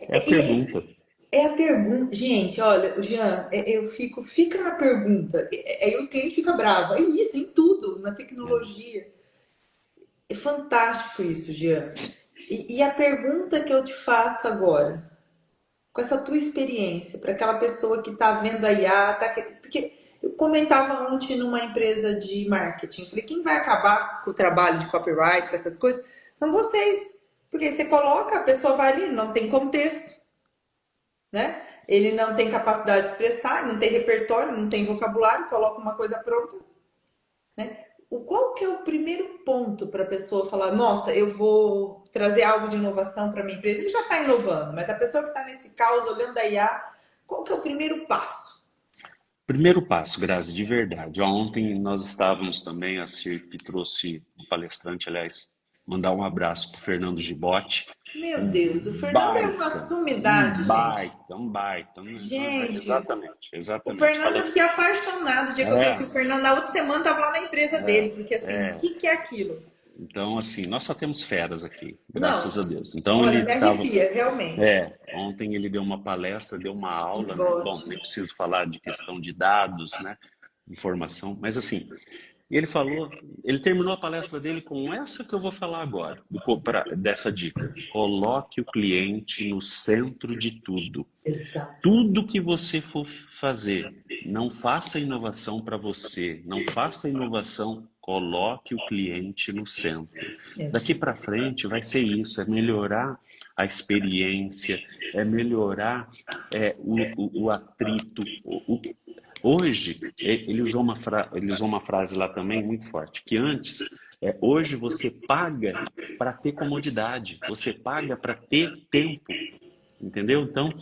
É a pergunta. É a pergunta, gente, olha, Jean, fica na pergunta. Aí o cliente fica bravo. É isso, em tudo, na É. tecnologia. É fantástico isso, Jean. E a pergunta que eu te faço agora, com essa tua experiência, para aquela pessoa que está vendo a IA, porque eu comentava ontem numa empresa de marketing, falei, quem vai acabar com o trabalho de copyright, com essas coisas, são vocês. Porque você coloca, a pessoa vai ali, não tem contexto, né? Ele não tem capacidade de expressar, não tem repertório, não tem vocabulário, coloca uma coisa pronta, né? Qual que é o primeiro ponto para a pessoa falar, nossa, eu vou trazer algo de inovação para minha empresa? Ele já está inovando, mas a pessoa que está nesse caos, olhando a IA, qual que é o primeiro passo? Primeiro passo, Grazi, de verdade. Ontem nós estávamos também, a CIRP trouxe um palestrante, aliás, mandar um abraço para o Fernando Gibotti, Meu um Deus, o Fernando é uma baita, um sumidade, gente. baita, um baita, Gente, o exatamente. Fernando, eu Falando, fiquei apaixonado. O dia que eu conheci o é, Fernando, na outra semana, estava lá na empresa dele, porque assim, o é. que que é aquilo? Então, assim, nós só temos feras aqui, graças Não, a Deus. Então, ele olha, me estava. arrepia, realmente. Ontem ele deu uma palestra, deu uma aula, né? Bom, Gibote. nem preciso falar de questão de dados, né? Informação, mas assim, ele falou, ele terminou a palestra dele com essa que eu vou falar agora, dessa dica. Coloque o cliente no centro de tudo. Exato. Tudo que você for fazer, não faça inovação para você, não faça inovação, coloque o cliente no centro. Daqui para frente vai ser isso, é melhorar a experiência, é melhorar o atrito. Hoje, ele usou uma frase lá também muito forte, que antes, hoje você paga para ter comodidade, você paga para ter tempo. Entendeu? Então,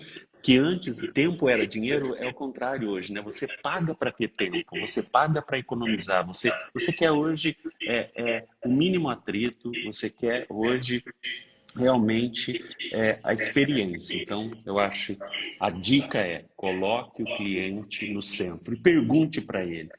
que antes tempo era dinheiro, é o contrário hoje, né? Você paga para ter tempo, você paga para economizar, você quer hoje o mínimo atrito, você quer hoje realmente a experiência. Então, eu acho a dica é coloque o cliente no centro e pergunte para ele.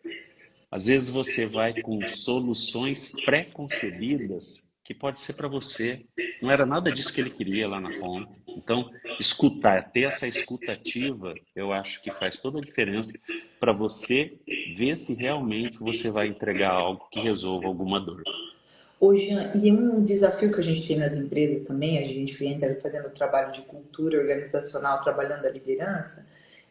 Às vezes você vai com soluções pré-concebidas que pode ser para você não era nada disso que ele queria lá na ponta. Então, escutar, ter essa escuta ativa, eu acho que faz toda a diferença para você ver se realmente você vai entregar algo que resolva alguma dor. Hoje, e um desafio que a gente tem nas empresas também, a gente entra fazendo trabalho de cultura organizacional, trabalhando a liderança,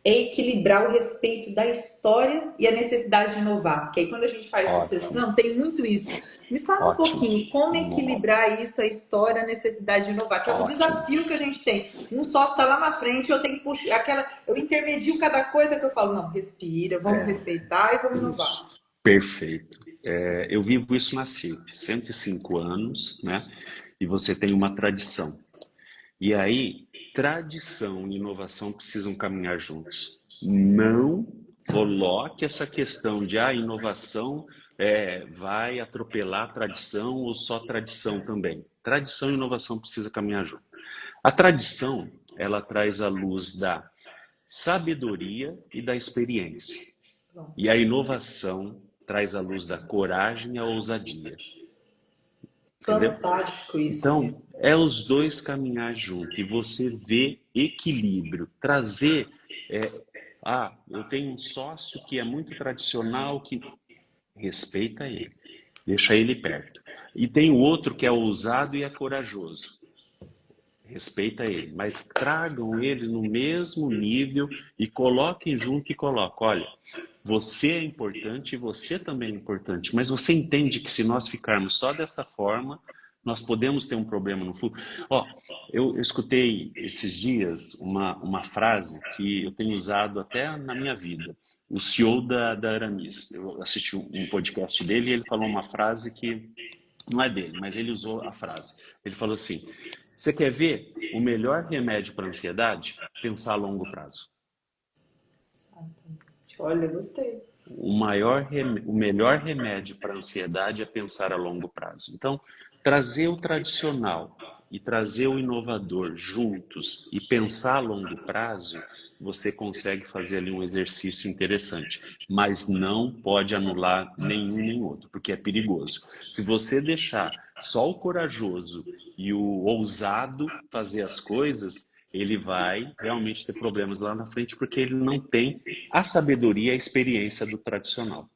é equilibrar o respeito da história e a necessidade de inovar. Porque aí quando a gente faz Ótimo, sucessão, tem muito isso. Me fala um ótimo, pouquinho, como equilibrar isso, a história, a necessidade de inovar, que é um ótimo. desafio que a gente tem. Um sócio está lá na frente, eu tenho que puxar aquela. Eu intermedio cada coisa que eu falo, não, respira, vamos respeitar e vamos inovar. Isso, perfeito. Eu vivo isso na CIRP, 105 anos, né? E você tem uma tradição. E aí, tradição e inovação precisam caminhar juntos. Não coloque essa questão de inovação vai atropelar a tradição ou só tradição também. Tradição e inovação precisam caminhar junto. A tradição, ela traz a luz da sabedoria e da experiência. E a inovação traz a luz da coragem e a ousadia. Entendeu? Fantástico isso, Gui. Então, é os dois caminhar junto e você vê equilíbrio, trazer. Eu tenho um sócio que é muito tradicional, que respeita ele, deixa ele perto. E tem o outro que é ousado e é corajoso, respeita ele, mas tragam ele no mesmo nível e coloquem junto e coloquem. Olha, você é importante e você também é importante, mas você entende que se nós ficarmos só dessa forma, nós podemos ter um problema no futuro. Eu escutei esses dias uma frase que eu tenho usado até na minha vida. O CEO da Aramis, eu assisti um podcast dele e ele falou uma frase que não é dele, mas ele usou a frase. Ele falou assim: você quer ver o melhor remédio para a ansiedade? Pensar a longo prazo. Olha, gostei. O melhor remédio para a ansiedade é pensar a longo prazo. Então, trazer o tradicional e trazer o inovador juntos e pensar a longo prazo, você consegue fazer ali um exercício interessante. Mas não pode anular nenhum nem outro, porque é perigoso. Se você deixar só o corajoso e o ousado fazer as coisas, ele vai realmente ter problemas lá na frente, porque ele não tem a sabedoria e a experiência do tradicional.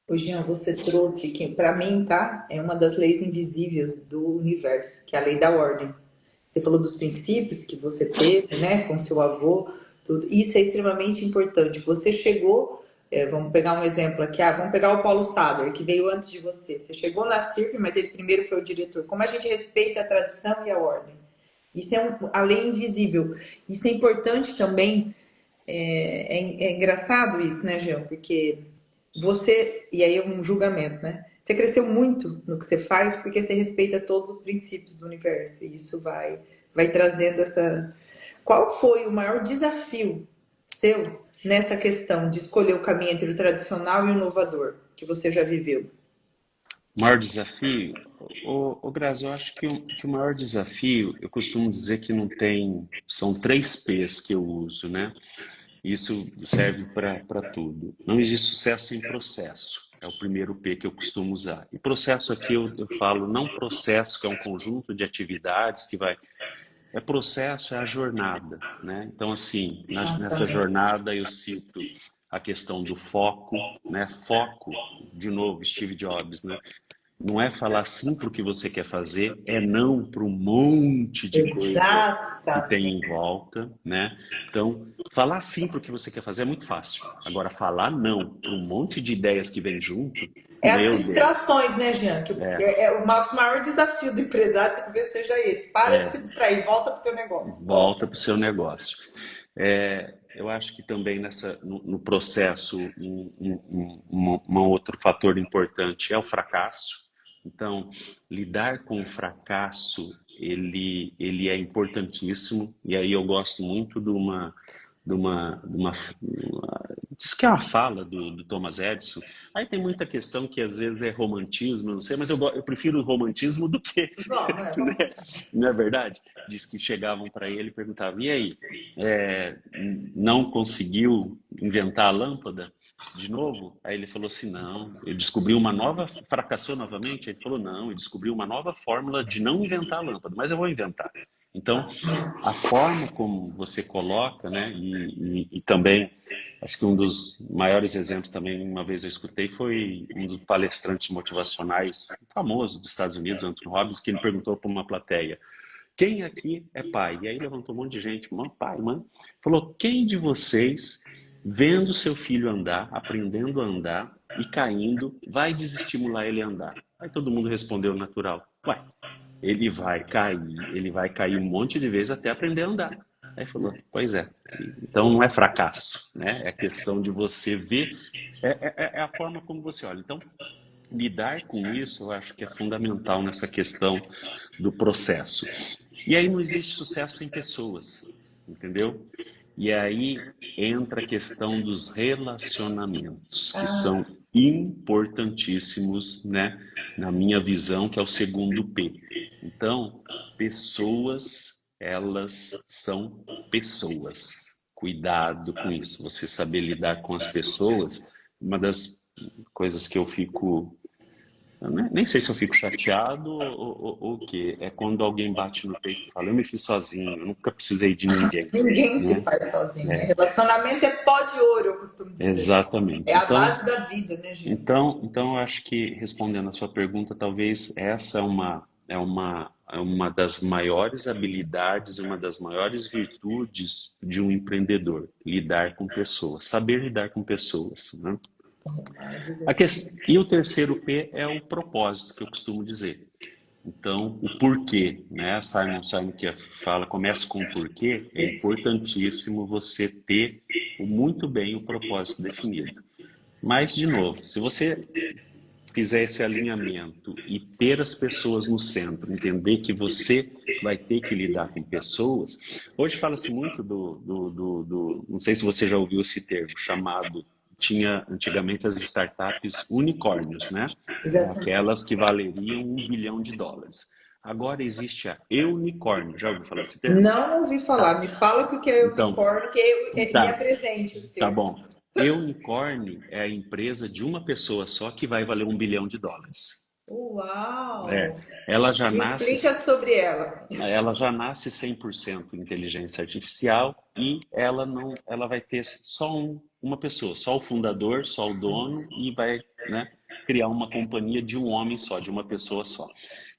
Ô, Jean, você trouxe que, para mim, tá? É uma das leis invisíveis do universo, que é a lei da ordem. Você falou dos princípios que você teve, né, com seu avô, tudo. Isso é extremamente importante. Você chegou, vamos pegar um exemplo aqui, vamos pegar o Paulo Sader, que veio antes de você. Você chegou na CIRP, mas ele primeiro foi o diretor. Como a gente respeita a tradição e a ordem? Isso é a lei invisível. Isso é importante também. É engraçado isso, né, Jean? Porque você, e aí é um julgamento, né? Você cresceu muito no que você faz porque você respeita todos os princípios do universo. E isso vai trazendo essa. Qual foi o maior desafio seu nessa questão de escolher o caminho entre o tradicional e o inovador que você já viveu? O maior desafio, Grazi, eu acho que o maior desafio, eu costumo dizer que não tem, são 3 P's que eu uso, né? Isso serve para tudo. Não existe sucesso sem processo. É o primeiro P que eu costumo usar. E processo aqui eu falo não processo, que é um conjunto de atividades que vai. É processo, é a jornada, né? Então, assim, nessa Exatamente. jornada eu cito a questão do foco, né? Foco, de novo, Steve Jobs, né? Não é falar sim para o que você quer fazer, é não para um monte de coisa que tem em Exatamente. volta, né? Então, falar sim para o que você quer fazer é muito fácil. Agora, falar não para um monte de ideias que vem junto, É as meu Deus, distrações, né, Jean? Que o nosso maior desafio do empresário talvez seja esse. Para de se distrair, volta para o teu negócio. volta Volta. para o seu negócio. Eu acho que também no processo, um outro fator importante é o fracasso. Então, lidar com o fracasso, ele é importantíssimo. E aí eu gosto muito diz que é uma fala do Thomas Edison. Aí tem muita questão que às vezes é romantismo, não sei, mas eu prefiro o romantismo do que, Vamos, né? vamos. Não é verdade? Diz que chegavam para ele e perguntavam: e aí, não conseguiu inventar a lâmpada? De novo? Aí ele falou assim, não, ele descobriu uma nova, fracassou novamente? Ele falou, não, ele descobriu uma nova fórmula de não inventar a lâmpada, mas eu vou inventar. Então, a forma como você coloca, né, e também, acho que um dos maiores exemplos também, uma vez eu escutei, foi um dos palestrantes motivacionais famosos dos Estados Unidos, Anthony Robbins, que ele perguntou para uma plateia, quem aqui é pai? E aí levantou um monte de gente, mãe, pai, mãe. Falou, quem de vocês, vendo seu filho andar, aprendendo a andar e caindo, vai desestimular ele a andar? Aí todo mundo respondeu natural, ué, ele vai cair um monte de vezes até aprender a andar. Aí falou, pois é, então não é fracasso, né? É questão de você ver, é a forma como você olha. Então, lidar com isso, eu acho que é fundamental nessa questão do processo. E aí não existe sucesso sem pessoas, entendeu? E aí entra a questão dos relacionamentos, que são importantíssimos, né, na minha visão, que é o segundo P. Então, pessoas, elas são pessoas. Cuidado com isso. Você saber lidar com as pessoas, uma das coisas que eu fico eu nem sei se eu fico chateado ou o quê. É quando alguém bate no peito e fala, eu me fiz sozinho, eu nunca precisei de ninguém, Ninguém se né? faz sozinho, né? É, Relacionamento é pó de ouro, eu costumo dizer. É exatamente. a base da vida, né, Jean? Então, eu acho que, respondendo a sua pergunta, talvez essa é uma das maiores habilidades, uma das maiores virtudes de um empreendedor, lidar com pessoas, saber lidar com pessoas, né? E o terceiro P é o propósito, que eu costumo dizer. Então, o porquê, né? Simon Sinek fala, começa com o porquê, é importantíssimo você ter muito bem o propósito definido. Mas, de novo, se você fizer esse alinhamento e ter as pessoas no centro, entender que você vai ter que lidar com pessoas. Hoje fala-se muito não sei se você já ouviu esse termo, tinha antigamente as startups unicórnios, né? Exatamente. Aquelas que valeriam US$ 1 bilhão. Agora existe a eunicórnio. Já ouviu falar esse termo? Não ouvi Tá. falar. Me fala o que é Então, unicórnio, que me tá. apresente o Tá seu. bom. Unicórnio é a empresa de uma pessoa só que vai valer US$ 1 bilhão. É, Uau! ela já Me nasce, explica sobre ela. ela já nasce 100% inteligência artificial e ela vai ter só uma pessoa, só o fundador, só o dono e vai, né, criar uma companhia de um homem só, de uma pessoa só.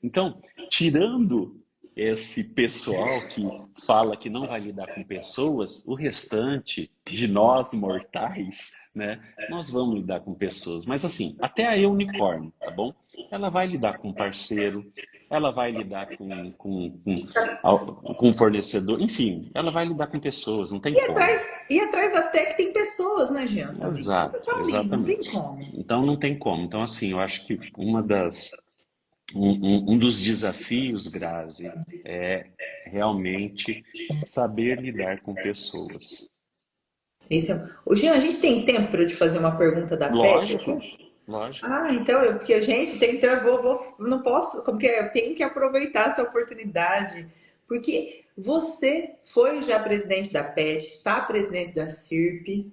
Então, tirando esse pessoal que fala que não vai lidar com pessoas, o restante de nós mortais, né, nós vamos lidar com pessoas. Mas assim, até a unicórnio, tá bom? Ela vai lidar com parceiro, ela vai lidar com fornecedor, enfim, ela vai lidar com pessoas, não tem como. E atrás da tech tem pessoas, né, Jean? Também. Sempre Exato, tá ali, não tem exatamente. como. Então não tem como. Então, assim, eu acho que um dos desafios, Grazi, é realmente saber lidar com pessoas. Ô, Jean, a gente tem tempo para eu te fazer uma pergunta da Pet Lógico, aqui? lógico. Ah, então, porque, gente, então não posso, como que é? Eu tenho que aproveitar essa oportunidade, porque você foi já presidente da PET, está presidente da CIRP,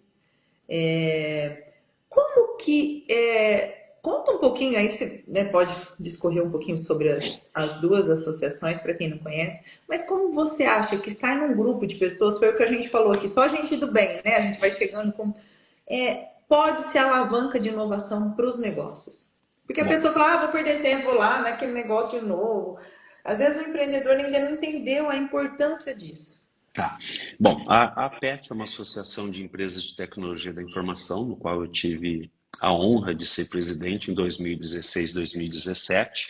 como que conta um pouquinho aí, você, né, pode discorrer um pouquinho sobre as duas associações, para quem não conhece, mas como você acha que sai num grupo de pessoas, foi o que a gente falou aqui, só gente do bem, né? A gente vai chegando com pode ser alavanca de inovação para os negócios. Porque a Bom, pessoa fala, vou perder tempo vou lá naquele negócio de novo. Às vezes o empreendedor ainda não entendeu a importância disso. tá. Bom, a PET é uma associação de empresas de tecnologia da informação, no qual eu tive a honra de ser presidente em 2016, 2017.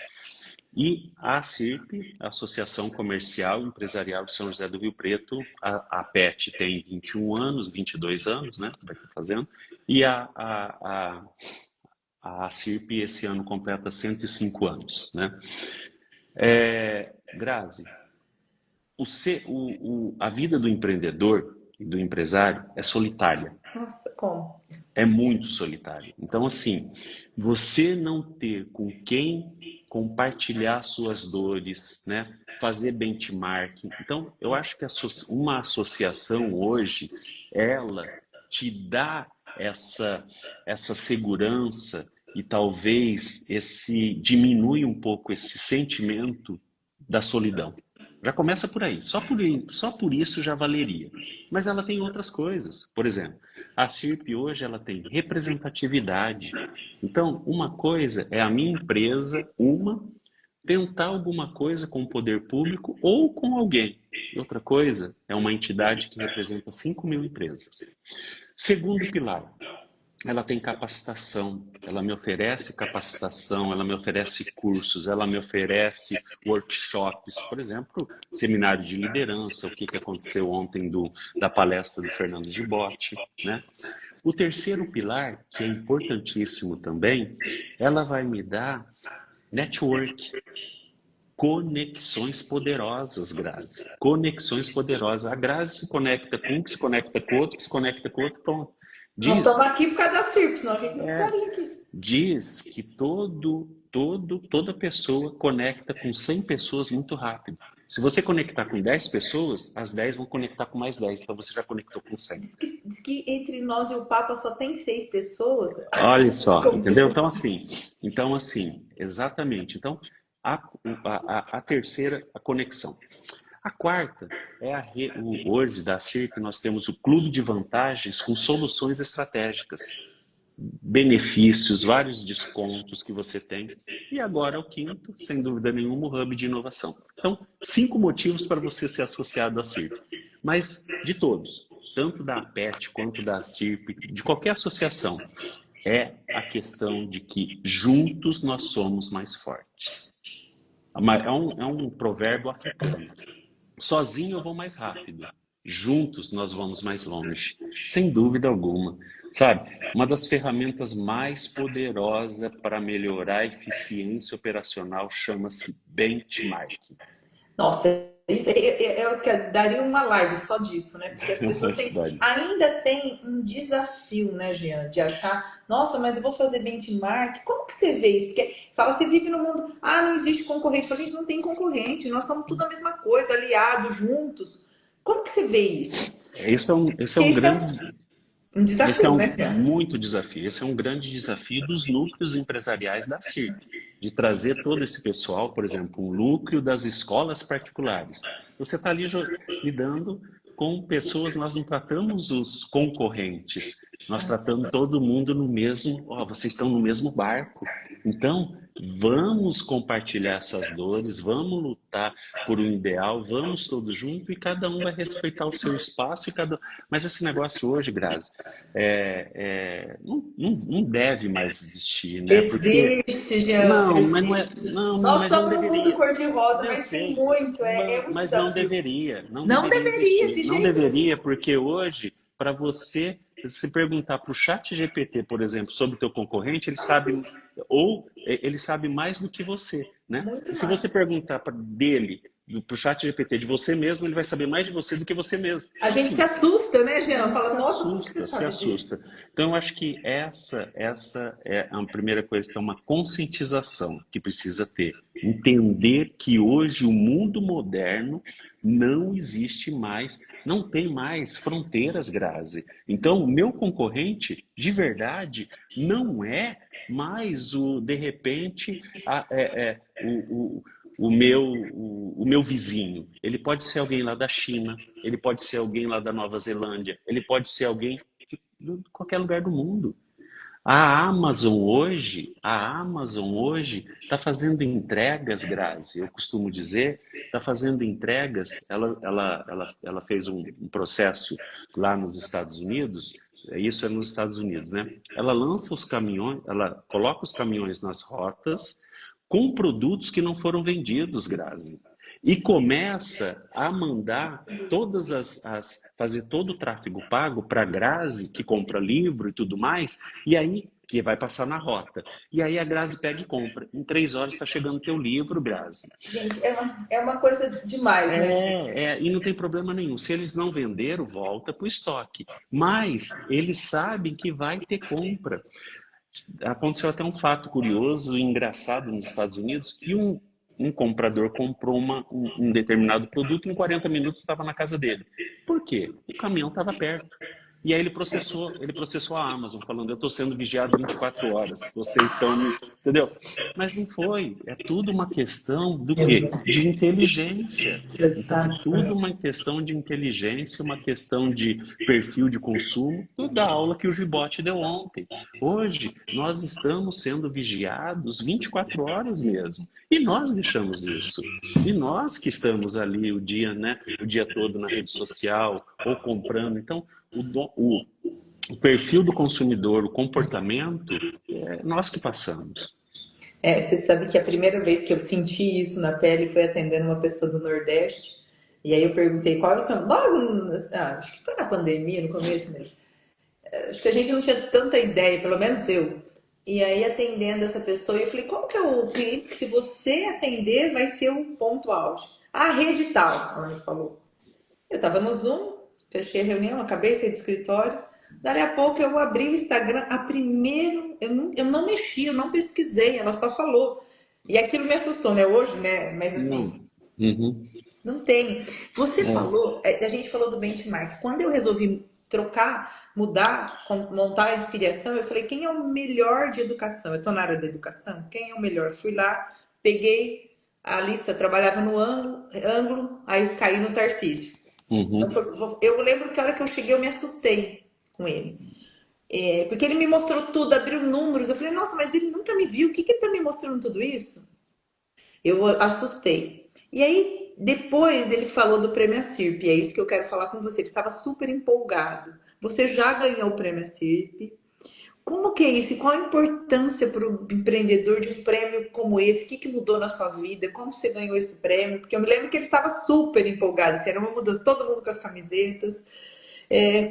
E a CIRP, a Associação Comercial e Empresarial de São José do Rio Preto, a PET tem 21 anos, 22 anos, né? Vai estar fazendo. E a CIRP esse ano completa 105 anos, né? Grazi, a vida do empreendedor e do empresário é solitária. Nossa, como? É muito solitário. Então, assim, você não ter com quem compartilhar suas dores, né? Fazer benchmarking. Então, eu acho que uma associação hoje, ela te dá essa segurança e talvez diminui um pouco esse sentimento da solidão. Já começa por aí. Só por isso já valeria. Mas ela tem outras coisas. Por exemplo, a CIRP hoje ela tem representatividade. Então, uma coisa é a minha empresa, tentar alguma coisa com o poder público ou com alguém. E outra coisa é uma entidade que representa 5.000 empresas. Segundo pilar, ela tem capacitação, ela me oferece capacitação, ela me oferece cursos, ela me oferece workshops, por exemplo, seminário de liderança, o que aconteceu ontem da palestra do Fernando Gibotti, né? O terceiro pilar, que é importantíssimo também, ela vai me dar network, conexões poderosas, Grazi. Conexões poderosas. A Grazi se conecta com um, que se conecta com outro, que se conecta com outro, pronto. Nós estamos aqui por causa da CIRP, senão a gente não estaria aqui. Diz que toda pessoa conecta com 100 pessoas muito rápido. Se você conectar com 10 pessoas, as 10 vão conectar com mais 10, então você já conectou com 100. Diz que entre nós e o Papa só tem 6 pessoas. Olha só, entendeu? Então assim, exatamente. Então, a terceira, a conexão. A quarta é hoje da CIRP nós temos o clube de vantagens com soluções estratégicas, benefícios, vários descontos que você tem. E agora o quinto, sem dúvida nenhuma, o hub de inovação. Então, 5 motivos para você ser associado à CIRP. Mas de todos, tanto da APET quanto da CIRP, de qualquer associação, é a questão de que juntos nós somos mais fortes. É um provérbio africano. Sozinho eu vou mais rápido, juntos nós vamos mais longe, sem dúvida alguma. Sabe, uma das ferramentas mais poderosas para melhorar a eficiência operacional chama-se benchmarking. Nossa, isso eu daria uma live só disso, né? Porque as pessoas ainda têm um desafio, né, Jean, de achar, nossa, mas eu vou fazer benchmark. Como que você vê isso? Porque fala, você vive no mundo, não existe concorrente. A gente não tem concorrente, nós somos tudo a mesma coisa, aliados, juntos. Como que você vê isso? Esse é um grande... Um desafio, esse é né, Jean? muito desafio. Esse é um grande desafio dos núcleos empresariais da CIRP, de trazer todo esse pessoal, por exemplo, um núcleo das escolas particulares. Você está ali lidando com pessoas, nós não tratamos os concorrentes, nós tratamos todo mundo no mesmo, vocês estão no mesmo barco. Então, vamos compartilhar essas dores, vamos lutar por um ideal, vamos todos juntos e cada um vai respeitar o seu espaço. Mas esse negócio hoje, Grazi, não deve mais existir, né? Existe, Jean. Não, existe. mas não é. Não, Nós mas não somos um deveria. mundo cor-de-rosa, mas tem muito. É um Mas desafio. não deveria. Não deveria, de Não jeito deveria, porque hoje, para você se perguntar para o chat GPT, por exemplo, sobre o teu concorrente, ele sabe mais do que você, né? Muito E se mais. você perguntar para o chat GPT de você mesmo, ele vai saber mais de você do que você mesmo. A gente se assusta, né, Jean? Fala, Se nossa, assusta, se assusta. Então, eu acho que essa é a primeira coisa, que é uma conscientização que precisa ter. Entender que hoje o mundo moderno não existe mais, não tem mais fronteiras, Grazi. Então, o meu concorrente, de verdade, não é mais de repente, o meu vizinho. Ele pode ser alguém lá da China, ele pode ser alguém lá da Nova Zelândia, ele pode ser alguém de qualquer lugar do mundo. A Amazon hoje está fazendo entregas, Grazi, eu costumo dizer, está fazendo entregas, ela fez um processo lá nos Estados Unidos, isso é nos Estados Unidos, né? Ela lança os caminhões, ela coloca os caminhões nas rotas com produtos que não foram vendidos, Grazi. E começa a mandar fazer todo o tráfego pago para a Grazi, que compra livro e tudo mais, e aí que vai passar na rota. E aí a Grazi pega e compra. Em 3 horas está chegando o teu livro, Grazi. Gente, é uma coisa demais, né? E não tem problema nenhum. Se eles não venderam, volta para o estoque. Mas eles sabem que vai ter compra. Aconteceu até um fato curioso e engraçado nos Estados Unidos, que um comprador comprou um determinado produto e em 40 minutos estava na casa dele. Por quê? O caminhão estava perto. E aí ele processou a Amazon, falando, eu estou sendo vigiado 24 horas, vocês estão me... Entendeu? Mas não foi. É tudo uma questão do quê? De inteligência. Então, é tudo Exato. uma questão de inteligência, uma questão de perfil de consumo, tudo da aula que o Gibote deu ontem. Hoje, nós estamos sendo vigiados 24 horas mesmo. E nós deixamos isso. E nós que estamos ali o dia, né, o dia todo na rede social ou comprando. Então, o perfil do consumidor, o comportamento, é nós que passamos. Você sabe que a primeira vez que eu senti isso na pele foi atendendo uma pessoa do Nordeste. E aí eu perguntei qual é o seu. Acho que foi na pandemia, no começo mesmo. Acho que a gente não tinha tanta ideia, pelo menos eu. E aí, atendendo essa pessoa, eu falei, qual que é o cliente que se você atender vai ser um ponto alto? A rede tal, ela me falou. Eu tava no Zoom, fechei a reunião, acabei de sair do escritório. Dali a pouco eu abri o Instagram, a primeiro, eu não mexi, eu não pesquisei, ela só falou. E aquilo me assustou, né? Hoje, né? Mas Não. assim, Uhum. não tem. Você É. falou, a gente falou do benchmark. Quando eu resolvi trocar, mudar, montar a inspiração, eu falei, quem é o melhor de educação? Eu estou na área da educação, quem é o melhor? Fui lá, peguei a lista, trabalhava no ângulo, aí caí no Tarcísio. Uhum. Eu lembro que a hora que eu cheguei, eu me assustei com ele. Porque ele me mostrou tudo, abriu números. Eu falei, nossa, mas ele nunca me viu. O que que ele tá me mostrando tudo isso? Eu assustei. E aí, depois ele falou do Prêmio Acirp, e é isso que eu quero falar com você. Ele estava super empolgado. Você já ganhou o Prêmio Acirp. Como que é isso? E qual a importância para o empreendedor de um prêmio como esse? O que que mudou na sua vida? Como você ganhou esse prêmio? Porque eu me lembro que ele estava super empolgado. Assim, era uma mudança, todo mundo com as camisetas.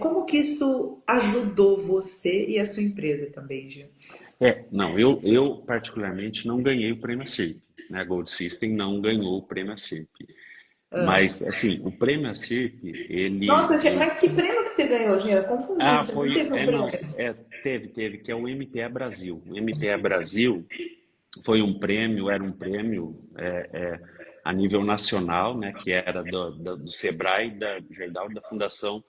Como que isso ajudou você e a sua empresa também, Gil? Não, eu particularmente não ganhei o prêmio ACIRP, né? A Gold System não ganhou o prêmio ACIRP. Mas, assim, o prêmio ACIRP, Nossa, mas que prêmio que você ganhou, Jean? Eu confundi. Você não teve um não, prêmio? teve, que é o MPE Brasil. O MPE Brasil foi um prêmio, era um prêmio a nível nacional, né, que era do Sebrae, da Gerdau, da Fundação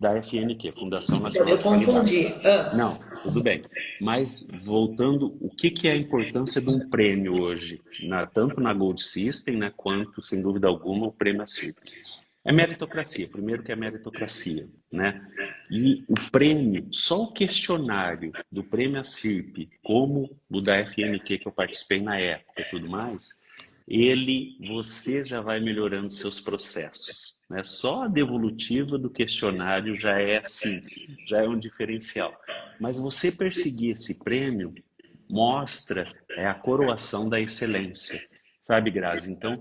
da FNQ, Fundação Nacional Eu de Qualidade. confundi. Não, tudo bem. Mas voltando, o que que é a importância de um prêmio hoje, tanto na Gold System, né, quanto, sem dúvida alguma, o prêmio ACIP? É meritocracia, primeiro que é meritocracia, né? E o prêmio, só o questionário do prêmio ACIRP, como o da FNQ que eu participei na época e tudo mais, você já vai melhorando seus processos, né? Só a devolutiva do questionário já é assim, já é um diferencial. Mas você perseguir esse prêmio mostra a coroação da excelência, sabe, Grazi? Então,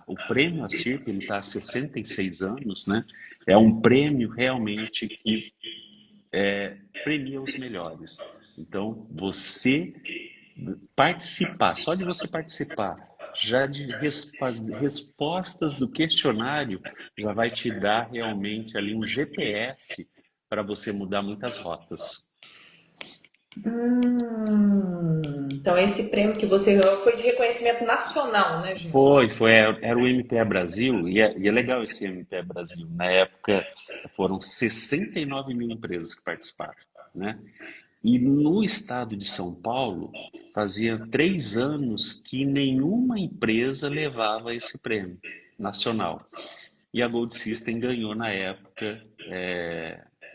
o prêmio ACIRP está há 66 anos, né? É um prêmio realmente que premia os melhores. Então, você participar, só de você participar, já de respostas do questionário, já vai te dar realmente ali um GPS para você mudar muitas rotas. Então, esse prêmio que você ganhou foi de reconhecimento nacional, né, Jean? Era o MPE Brasil, e é legal esse MPE Brasil. Na época, foram 69 mil empresas que participaram, né? E no estado de São Paulo, fazia 3 anos que nenhuma empresa levava esse prêmio nacional. E a Gold System ganhou na época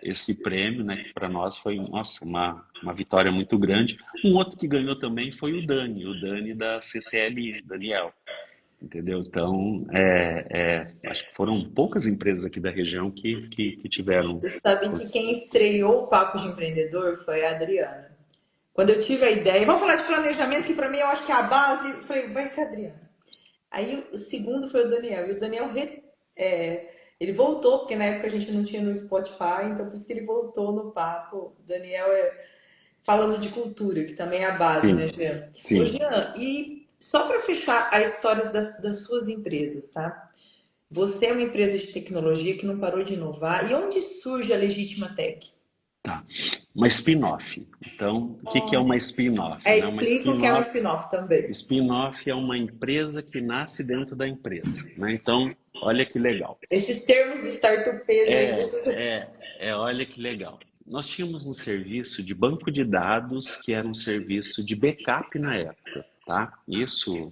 esse prêmio, né, que para nós foi, nossa, uma vitória muito grande. Um outro que ganhou também foi o Dani da CCLI, Daniel, entendeu? Então, acho que foram poucas empresas aqui da região que tiveram. Você sabe que quem estreou o Papo de Empreendedor foi a Adriana. Quando eu tive a ideia, vamos falar de planejamento, que para mim eu acho que é a base, eu falei, vai ser a Adriana. Aí o segundo foi o Daniel. E o Daniel, ele voltou, porque na época a gente não tinha no Spotify, então por isso que ele voltou no papo. O Daniel falando de cultura, que também é a base, né, Sim, Jean? Ô, sim. Jean, e só para fechar as histórias das suas empresas, tá? Você é uma empresa de tecnologia que não parou de inovar. E onde surge a Legítima Tech? Tá. Uma spin-off. Então, o que que é uma spin-off, né? Uma Explica o que é um spin-off, spin-off também. spin-off é uma empresa que nasce dentro da empresa, né? Então, olha que legal. Esses termos de startupês aí, É, você... é. olha que legal. Nós tínhamos um serviço de banco de dados que era um serviço de backup na época, tá? Isso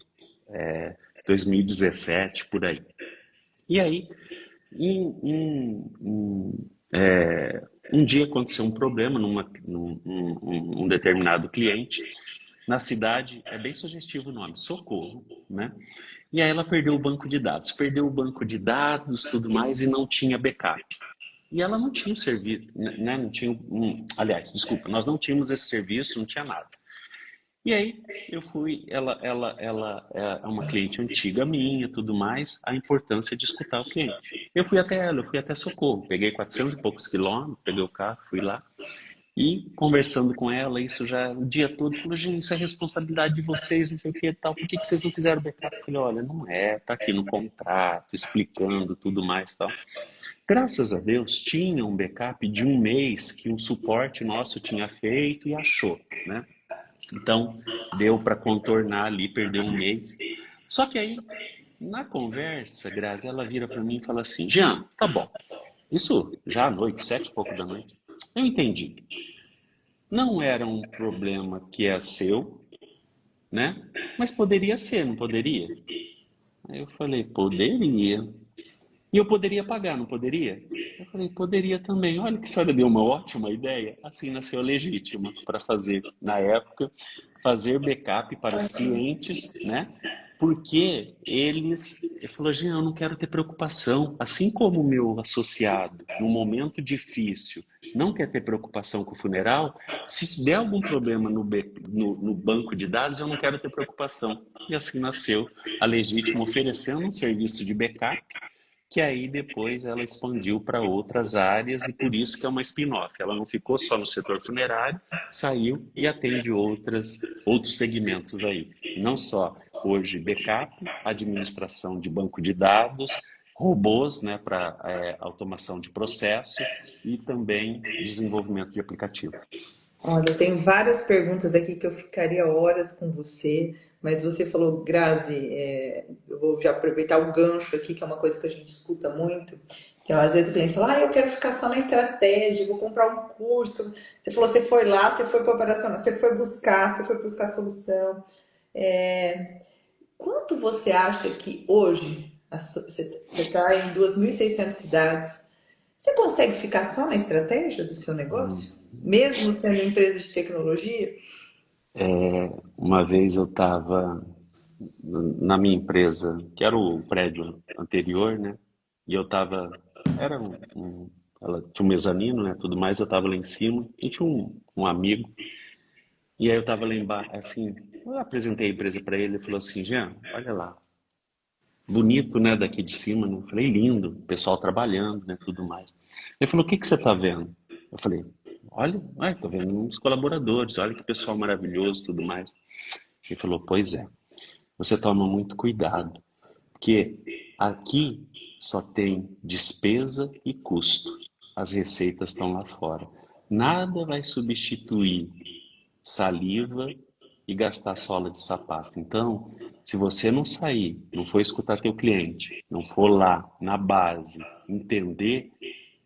é 2017, por aí. E aí, um, um, um, um dia aconteceu um problema num determinado cliente. Na cidade, é bem sugestivo o nome, Socorro, né? E aí ela perdeu o banco de dados, tudo mais, e não tinha backup. E ela não tinha um serviço, né? Não tinha aliás, desculpa, nós não tínhamos esse serviço, não tinha nada. E aí eu fui, ela é uma cliente antiga minha, tudo mais, a importância de escutar o cliente. Eu fui até ela, eu fui até Socorro, peguei 400 e poucos quilômetros, peguei o carro, fui lá e conversando com ela, isso já o dia todo, falou, gente, isso é responsabilidade de vocês, não sei o que e tal, por que que vocês não fizeram backup? Eu falei, olha, não é, tá aqui no contrato, explicando tudo mais e tal. Graças a Deus, tinha um backup de um mês que um suporte nosso tinha feito e achou, né? Então, deu para contornar ali, perdeu um mês. Só que aí, na conversa, Grazi, ela vira para mim e fala assim, Jean, tá bom, isso já à noite, 7 e pouco da noite, eu entendi. Não era um problema que é seu, né? Mas poderia ser, não poderia? Aí eu falei, poderia. E eu poderia pagar, não poderia? Eu falei, poderia também. Olha que a senhora deu uma ótima ideia. Assim nasceu a Legítima para fazer, na época, fazer backup para os clientes, né? Porque ele falou, Jean, eu não quero ter preocupação. Assim como o meu associado, num momento difícil, não quer ter preocupação com o funeral, se der algum problema no banco de dados, eu não quero ter preocupação. E assim nasceu a Legítima oferecendo um serviço de backup que aí depois ela expandiu para outras áreas e por isso que é uma spin-off. Ela não ficou só no setor funerário, saiu e atende outros segmentos aí. Não só hoje backup, administração de banco de dados, robôs, né, para automação de processo e também desenvolvimento de aplicativo. Olha, tem várias perguntas aqui que eu ficaria horas com você, mas você falou, Grazi, eu vou já aproveitar o gancho aqui, que é uma coisa que a gente escuta muito, que às vezes o cliente fala, eu quero ficar só na estratégia, vou comprar um curso. Você falou, você foi lá, você foi para operacional, você foi buscar solução. Quanto você acha que hoje, você está em 2.600 cidades, você consegue ficar só na estratégia do seu negócio? Mesmo sendo empresa de tecnologia? Uma vez eu estava na minha empresa, que era o prédio anterior, né? E eu estava, era ela tinha um mezanino, né? Tudo mais, eu estava lá em cima e tinha um amigo. E aí eu estava lá embaixo, assim, eu apresentei a empresa para ele, ele falou assim, Jean, olha lá, bonito, né? Daqui de cima, né? Eu falei, lindo, o pessoal trabalhando, né? Tudo mais. Ele falou, o que que você está vendo? Eu falei, olha, tô vendo uns colaboradores, olha que pessoal maravilhoso, tudo mais. Ele falou, pois é. Você toma muito cuidado, porque aqui só tem despesa e custo. As receitas estão lá fora. Nada vai substituir saliva e gastar sola de sapato. Então, se você não sair, não for escutar teu cliente, não for lá na base entender,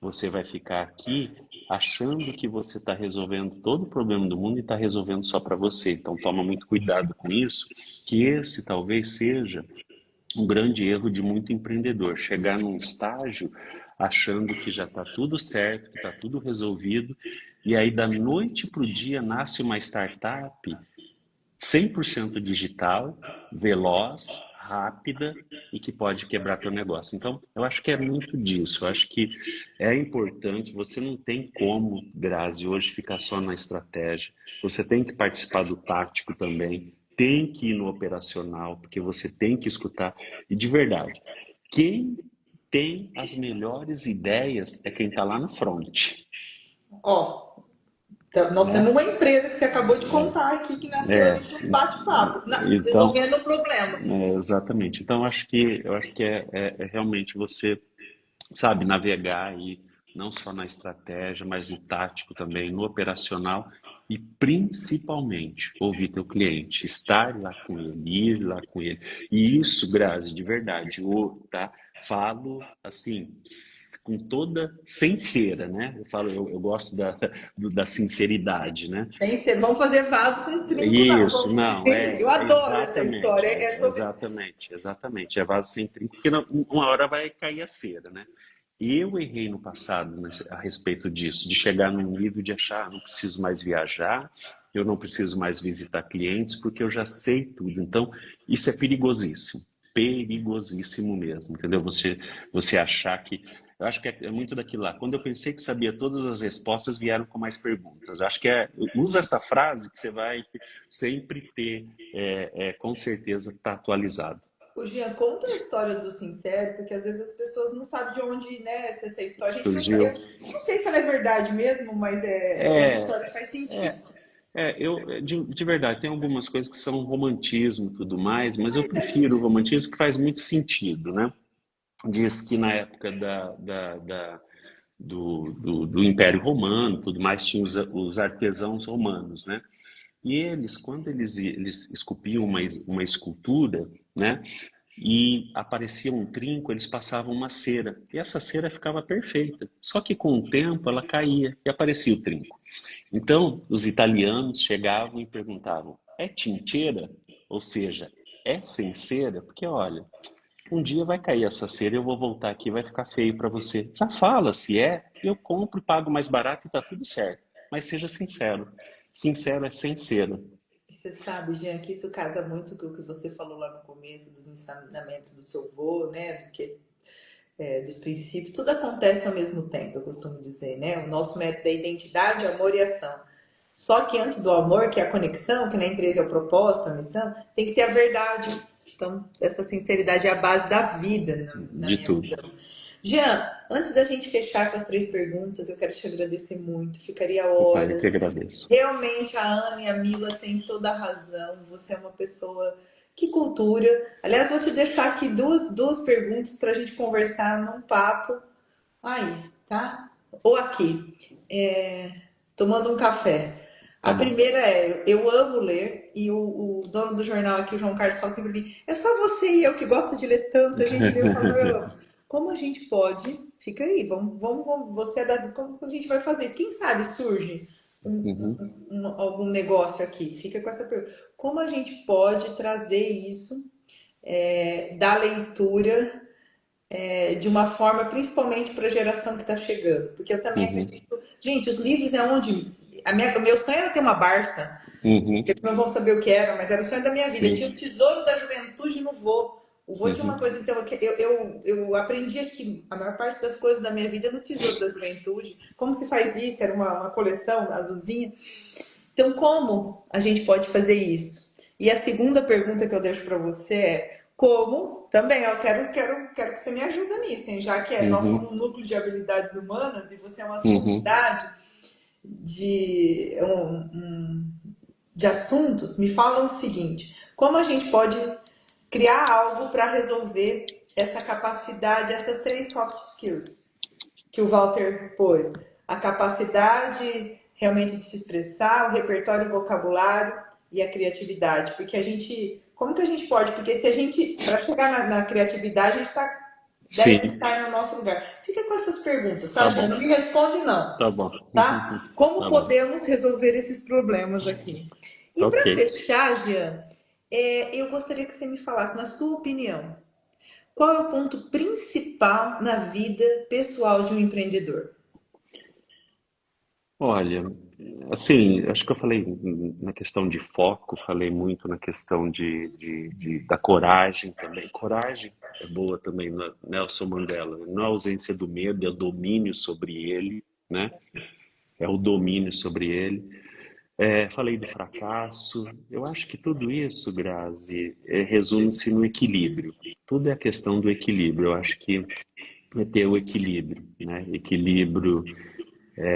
você vai ficar aqui achando que você está resolvendo todo o problema do mundo e está resolvendo só para você. Então, toma muito cuidado com isso, que esse talvez seja um grande erro de muito empreendedor, chegar num estágio achando que já está tudo certo, que está tudo resolvido, e aí da noite para o dia nasce uma startup 100% digital, veloz, rápida e que pode quebrar teu negócio. Então, eu acho que é muito disso. Eu acho que é importante. Você não tem como, Grazi, hoje ficar só na estratégia. Você tem que participar do tático também. Tem que ir no operacional, porque você tem que escutar. E de verdade, quem tem as melhores ideias é quem está lá no front, Ó, nós temos né? uma empresa que você acabou de contar aqui que nasceu É, ali de um bate-papo, então, resolvendo o problema. exatamente. Então, eu acho que é realmente você, sabe, navegar aí, não só na estratégia, mas no tático também, no operacional e principalmente ouvir teu cliente, estar lá com ele, ir lá com ele. E isso, Grazi, de verdade, tá? Falo assim, com toda sem cera, né? Eu falo, eu gosto da sinceridade, né? Sem ser, vamos fazer vaso com trinco, não. Isso, não, Eu adoro essa história. exatamente, É sobre. exatamente. É vaso sem trinco, porque uma hora vai cair a cera, né? Eu errei no passado a respeito disso, de chegar num nível de achar, não preciso mais viajar, eu não preciso mais visitar clientes, porque eu já sei tudo. Então, isso é perigosíssimo mesmo, entendeu? Você achar que. Eu acho que é muito daquilo lá. Quando eu pensei que sabia todas as respostas, vieram com mais perguntas. Eu acho que usa essa frase que você vai sempre ter, com certeza, estar atualizado. O Jean, conta a história do Sincero, porque às vezes as pessoas não sabem de onde, né, essa história. A gente não sabe, Surgiu. eu não sei se ela é verdade mesmo, mas é uma É, história que faz é, sentido. de verdade, tem algumas coisas que são romantismo e tudo mais, mas eu Mas prefiro o romantismo que faz muito sentido, né? Diz que na época do Império Romano, tudo mais, tinha os artesãos romanos, né? E eles, quando eles esculpiam uma escultura, né? E aparecia um trinco, eles passavam uma cera. E essa cera ficava perfeita. Só que com o tempo ela caía e aparecia o trinco. Então, os italianos chegavam e perguntavam: é tinteira? Ou seja, é sem cera? Porque olha, um dia vai cair essa cera e eu vou voltar aqui e vai ficar feio para você. Já fala se é, eu compro e pago mais barato e tá tudo certo. Mas seja sincero. Sincero é sem cera. você sabe, Jean, que isso casa muito com o que você falou lá no começo dos ensinamentos do seu avô, né? Dos princípios, tudo acontece ao mesmo tempo, eu costumo dizer, né? O nosso método é identidade, amor e ação. Só que antes do amor, que é a conexão, que na empresa é o propósito, a missão, tem que ter a verdade. Então, essa sinceridade é a base da vida, na De minha tudo. visão. Jean, antes da gente fechar com as 3 perguntas, eu quero te agradecer muito. Ficaria Opa, eu que horas. agradeço. Realmente, a Ana e a Mila têm toda a razão. Você é uma pessoa que cultura. Aliás, vou te deixar aqui duas perguntas para a gente conversar num papo aí, tá? Ou aqui, tomando um café. Tá A bom. primeira é, eu amo ler, e o dono do jornal aqui, o João Carlos, fala sempre pra mim, é só você e eu que gosto de ler tanto, a gente lê, eu falo, eu amo. Como a gente pode, fica aí, vamos, você é da, como a gente vai fazer? Quem sabe surge Uhum, algum negócio aqui? Fica com essa pergunta. Como a gente pode trazer isso da leitura de uma forma, principalmente para a geração que está chegando? Porque eu também uhum, acredito, gente, os livros é onde o meu sonho era ter uma Barça. uhum, Eles não vão saber o que era, mas era o sonho da minha vida. Tinha o sim. tesouro da juventude no vô. O vô tinha uma Uhum, coisa, então, eu aprendi que a maior parte das coisas da minha vida é no tesouro da juventude. Como se faz isso? Era uma coleção azulzinha. Então, como a gente pode fazer isso? E a segunda pergunta que eu deixo para você é como, também, eu quero que você me ajude nisso, hein? Já que nós somos um uhum, núcleo de habilidades humanas e você é uma uhum. sumidade de assuntos, me falam o seguinte: como a gente pode criar algo para resolver essa capacidade, essas 3 soft skills que o Walter pôs? A capacidade realmente de se expressar, o repertório, o vocabulário e a criatividade. Porque a gente, como que a gente pode? Porque se a gente, para chegar na criatividade, a gente deve Sim, estar no nosso lugar. Fica com essas perguntas, tá, tá Jean? Não bom, me responde, não. tá bom. Tá? Como Tá bom. podemos resolver esses problemas aqui? E Ok. para fechar, Jean, eu gostaria que você me falasse, na sua opinião, qual é o ponto principal na vida pessoal de um empreendedor? Olha, assim, acho que eu falei na questão de foco, falei muito na questão da coragem também. Coragem é boa também, Nelson Mandela. Não é a ausência do medo, é o domínio sobre ele, né? É o domínio sobre ele. Falei do fracasso. Eu acho que tudo isso, Grazi, resume-se no equilíbrio. Tudo é a questão do equilíbrio. Eu acho que é ter o equilíbrio, né? Equilíbrio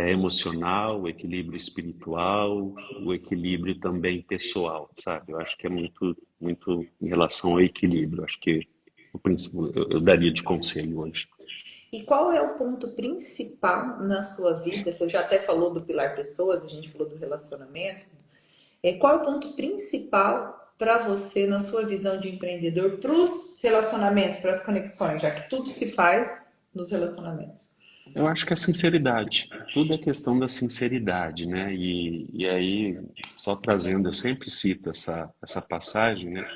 emocional, o equilíbrio espiritual, o equilíbrio também pessoal, sabe? Eu acho que é muito, muito em relação ao equilíbrio. Acho que o princípio eu daria de conselho hoje. E qual é o ponto principal na sua vida? Você já até falou do pilar pessoas, a gente falou do relacionamento. Qual é o ponto principal para você, na sua visão de empreendedor, para os relacionamentos, para as conexões, já que tudo se faz nos relacionamentos? Eu acho que é sinceridade. Tudo é questão da sinceridade, né? E aí, só trazendo, eu sempre cito essa passagem, né,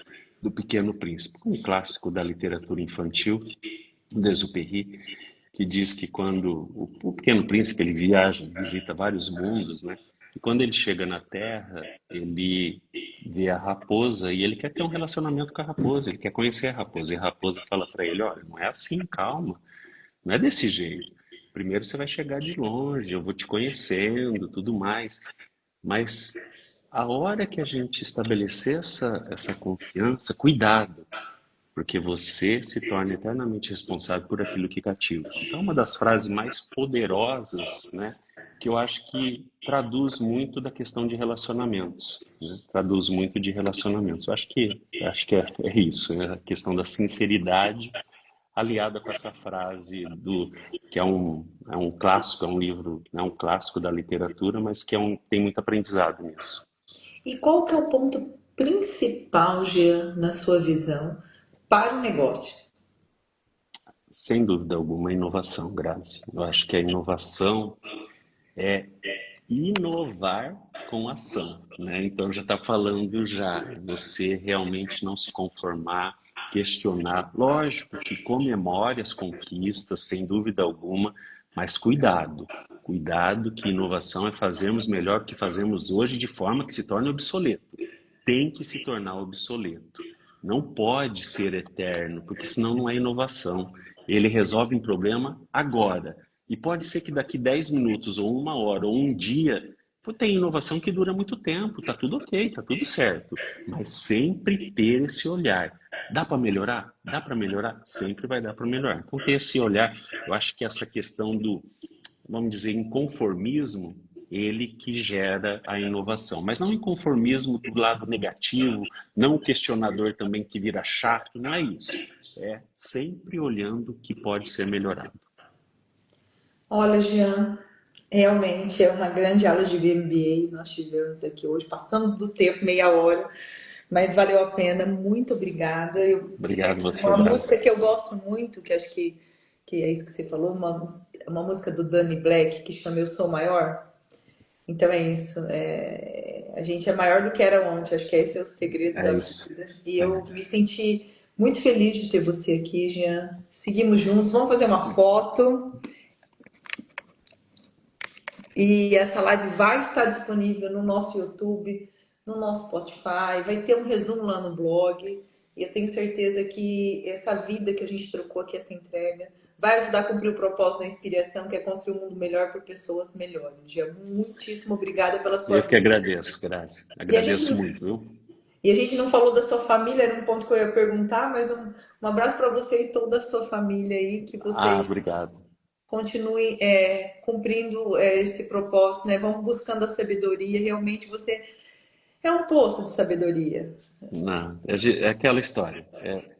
do Pequeno Príncipe, um clássico da literatura infantil, do Exupéry, que diz que quando o Pequeno Príncipe ele viaja, visita vários mundos, né? E quando ele chega na Terra, ele vê a raposa e ele quer ter um relacionamento com a raposa, ele quer conhecer a raposa. E a raposa fala para ele: olha, não é assim, calma. Não é desse jeito. Primeiro você vai chegar de longe, eu vou te conhecendo, tudo mais. Mas a hora que a gente estabelecer essa confiança, cuidado, porque você se torna eternamente responsável por aquilo que cativa. Então, uma das frases mais poderosas, né, que eu acho que traduz muito da questão de relacionamentos, né? Traduz muito de relacionamentos. Eu acho que é isso, é a questão da sinceridade aliada com essa frase do que é um clássico, é um livro, é um clássico da literatura, mas que tem muito aprendizado nisso. E qual que é o ponto principal, Jean, na sua visão, para o negócio? Sem dúvida alguma, a inovação, Grazi. Eu acho que a inovação é inovar com ação, né? Então já está falando já, você realmente não se conformar, questionar. Lógico que comemore as conquistas, sem dúvida alguma, mas cuidado. Cuidado que inovação é fazermos melhor do que fazemos hoje de forma que se torne obsoleto. Tem que se tornar obsoleto. Não pode ser eterno, porque senão não é inovação. Ele resolve um problema agora. E pode ser que daqui 10 minutos, ou uma hora, ou um dia, tem inovação que dura muito tempo, tá tudo ok, tá tudo certo. Mas sempre ter esse olhar. Dá para melhorar? Dá para melhorar? Sempre vai dar para melhorar. Então, ter esse olhar, eu acho que essa questão do, vamos dizer, inconformismo, ele que gera a inovação. Mas não inconformismo do lado negativo, não o questionador também que vira chato, não é isso. É sempre olhando o que pode ser melhorado. Olha, Jean, realmente é uma grande aula de MBA nós tivemos aqui hoje. Passamos do tempo, meia hora, mas valeu a pena. Muito obrigada. Obrigado você, Uma Graça. música que eu gosto muito, que acho que é isso que você falou, uma música do Danny Black que chama Eu Sou Maior. Então é isso. A gente é maior do que era ontem. Acho que esse é o segredo É da isso. vida. E É. eu me senti muito feliz de ter você aqui, Jean. Seguimos juntos. Vamos fazer uma foto. E essa live vai estar disponível no nosso YouTube, no nosso Spotify, vai ter um resumo lá no blog. E eu tenho certeza que essa vida que a gente trocou aqui, essa entrega, vai ajudar a cumprir o propósito da inspiração, que é construir um mundo melhor por pessoas melhores. Gia, muitíssimo obrigada pela sua Eu que vida. agradeço, Graça. E a gente, Agradeço muito, viu? e a gente não falou da sua família, era um ponto que eu ia perguntar, mas um abraço para você e toda a sua família aí, que Ah, vocês obrigado. continue cumprindo esse propósito, né? Vamos buscando a sabedoria. Realmente você é um poço de sabedoria. Não, é aquela história.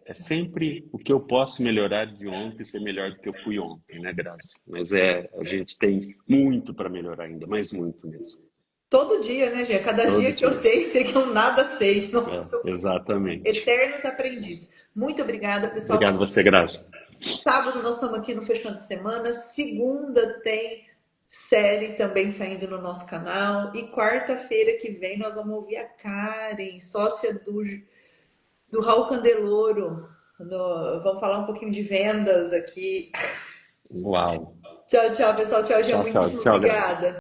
É sempre o que eu posso melhorar de ontem ser melhor do que eu fui ontem, né, Graça? Mas a gente tem muito para melhorar ainda, mas muito mesmo. Todo dia, né, Gê? Cada Todo dia que eu dia. sei que eu nada sei. Nós É, somos exatamente. eternos aprendizes. Muito obrigada, pessoal. Obrigado você, Graça. Sábado nós estamos aqui no Fechando de Semana. Segunda tem série também saindo no nosso canal. E quarta-feira que vem nós vamos ouvir a Karen, sócia do Raul Candeloro. Vamos falar um pouquinho de vendas aqui. Uau. Tchau, tchau, pessoal. Tchau, Gia. Tchau, tchau, Muitíssimo tchau, Graça. obrigada.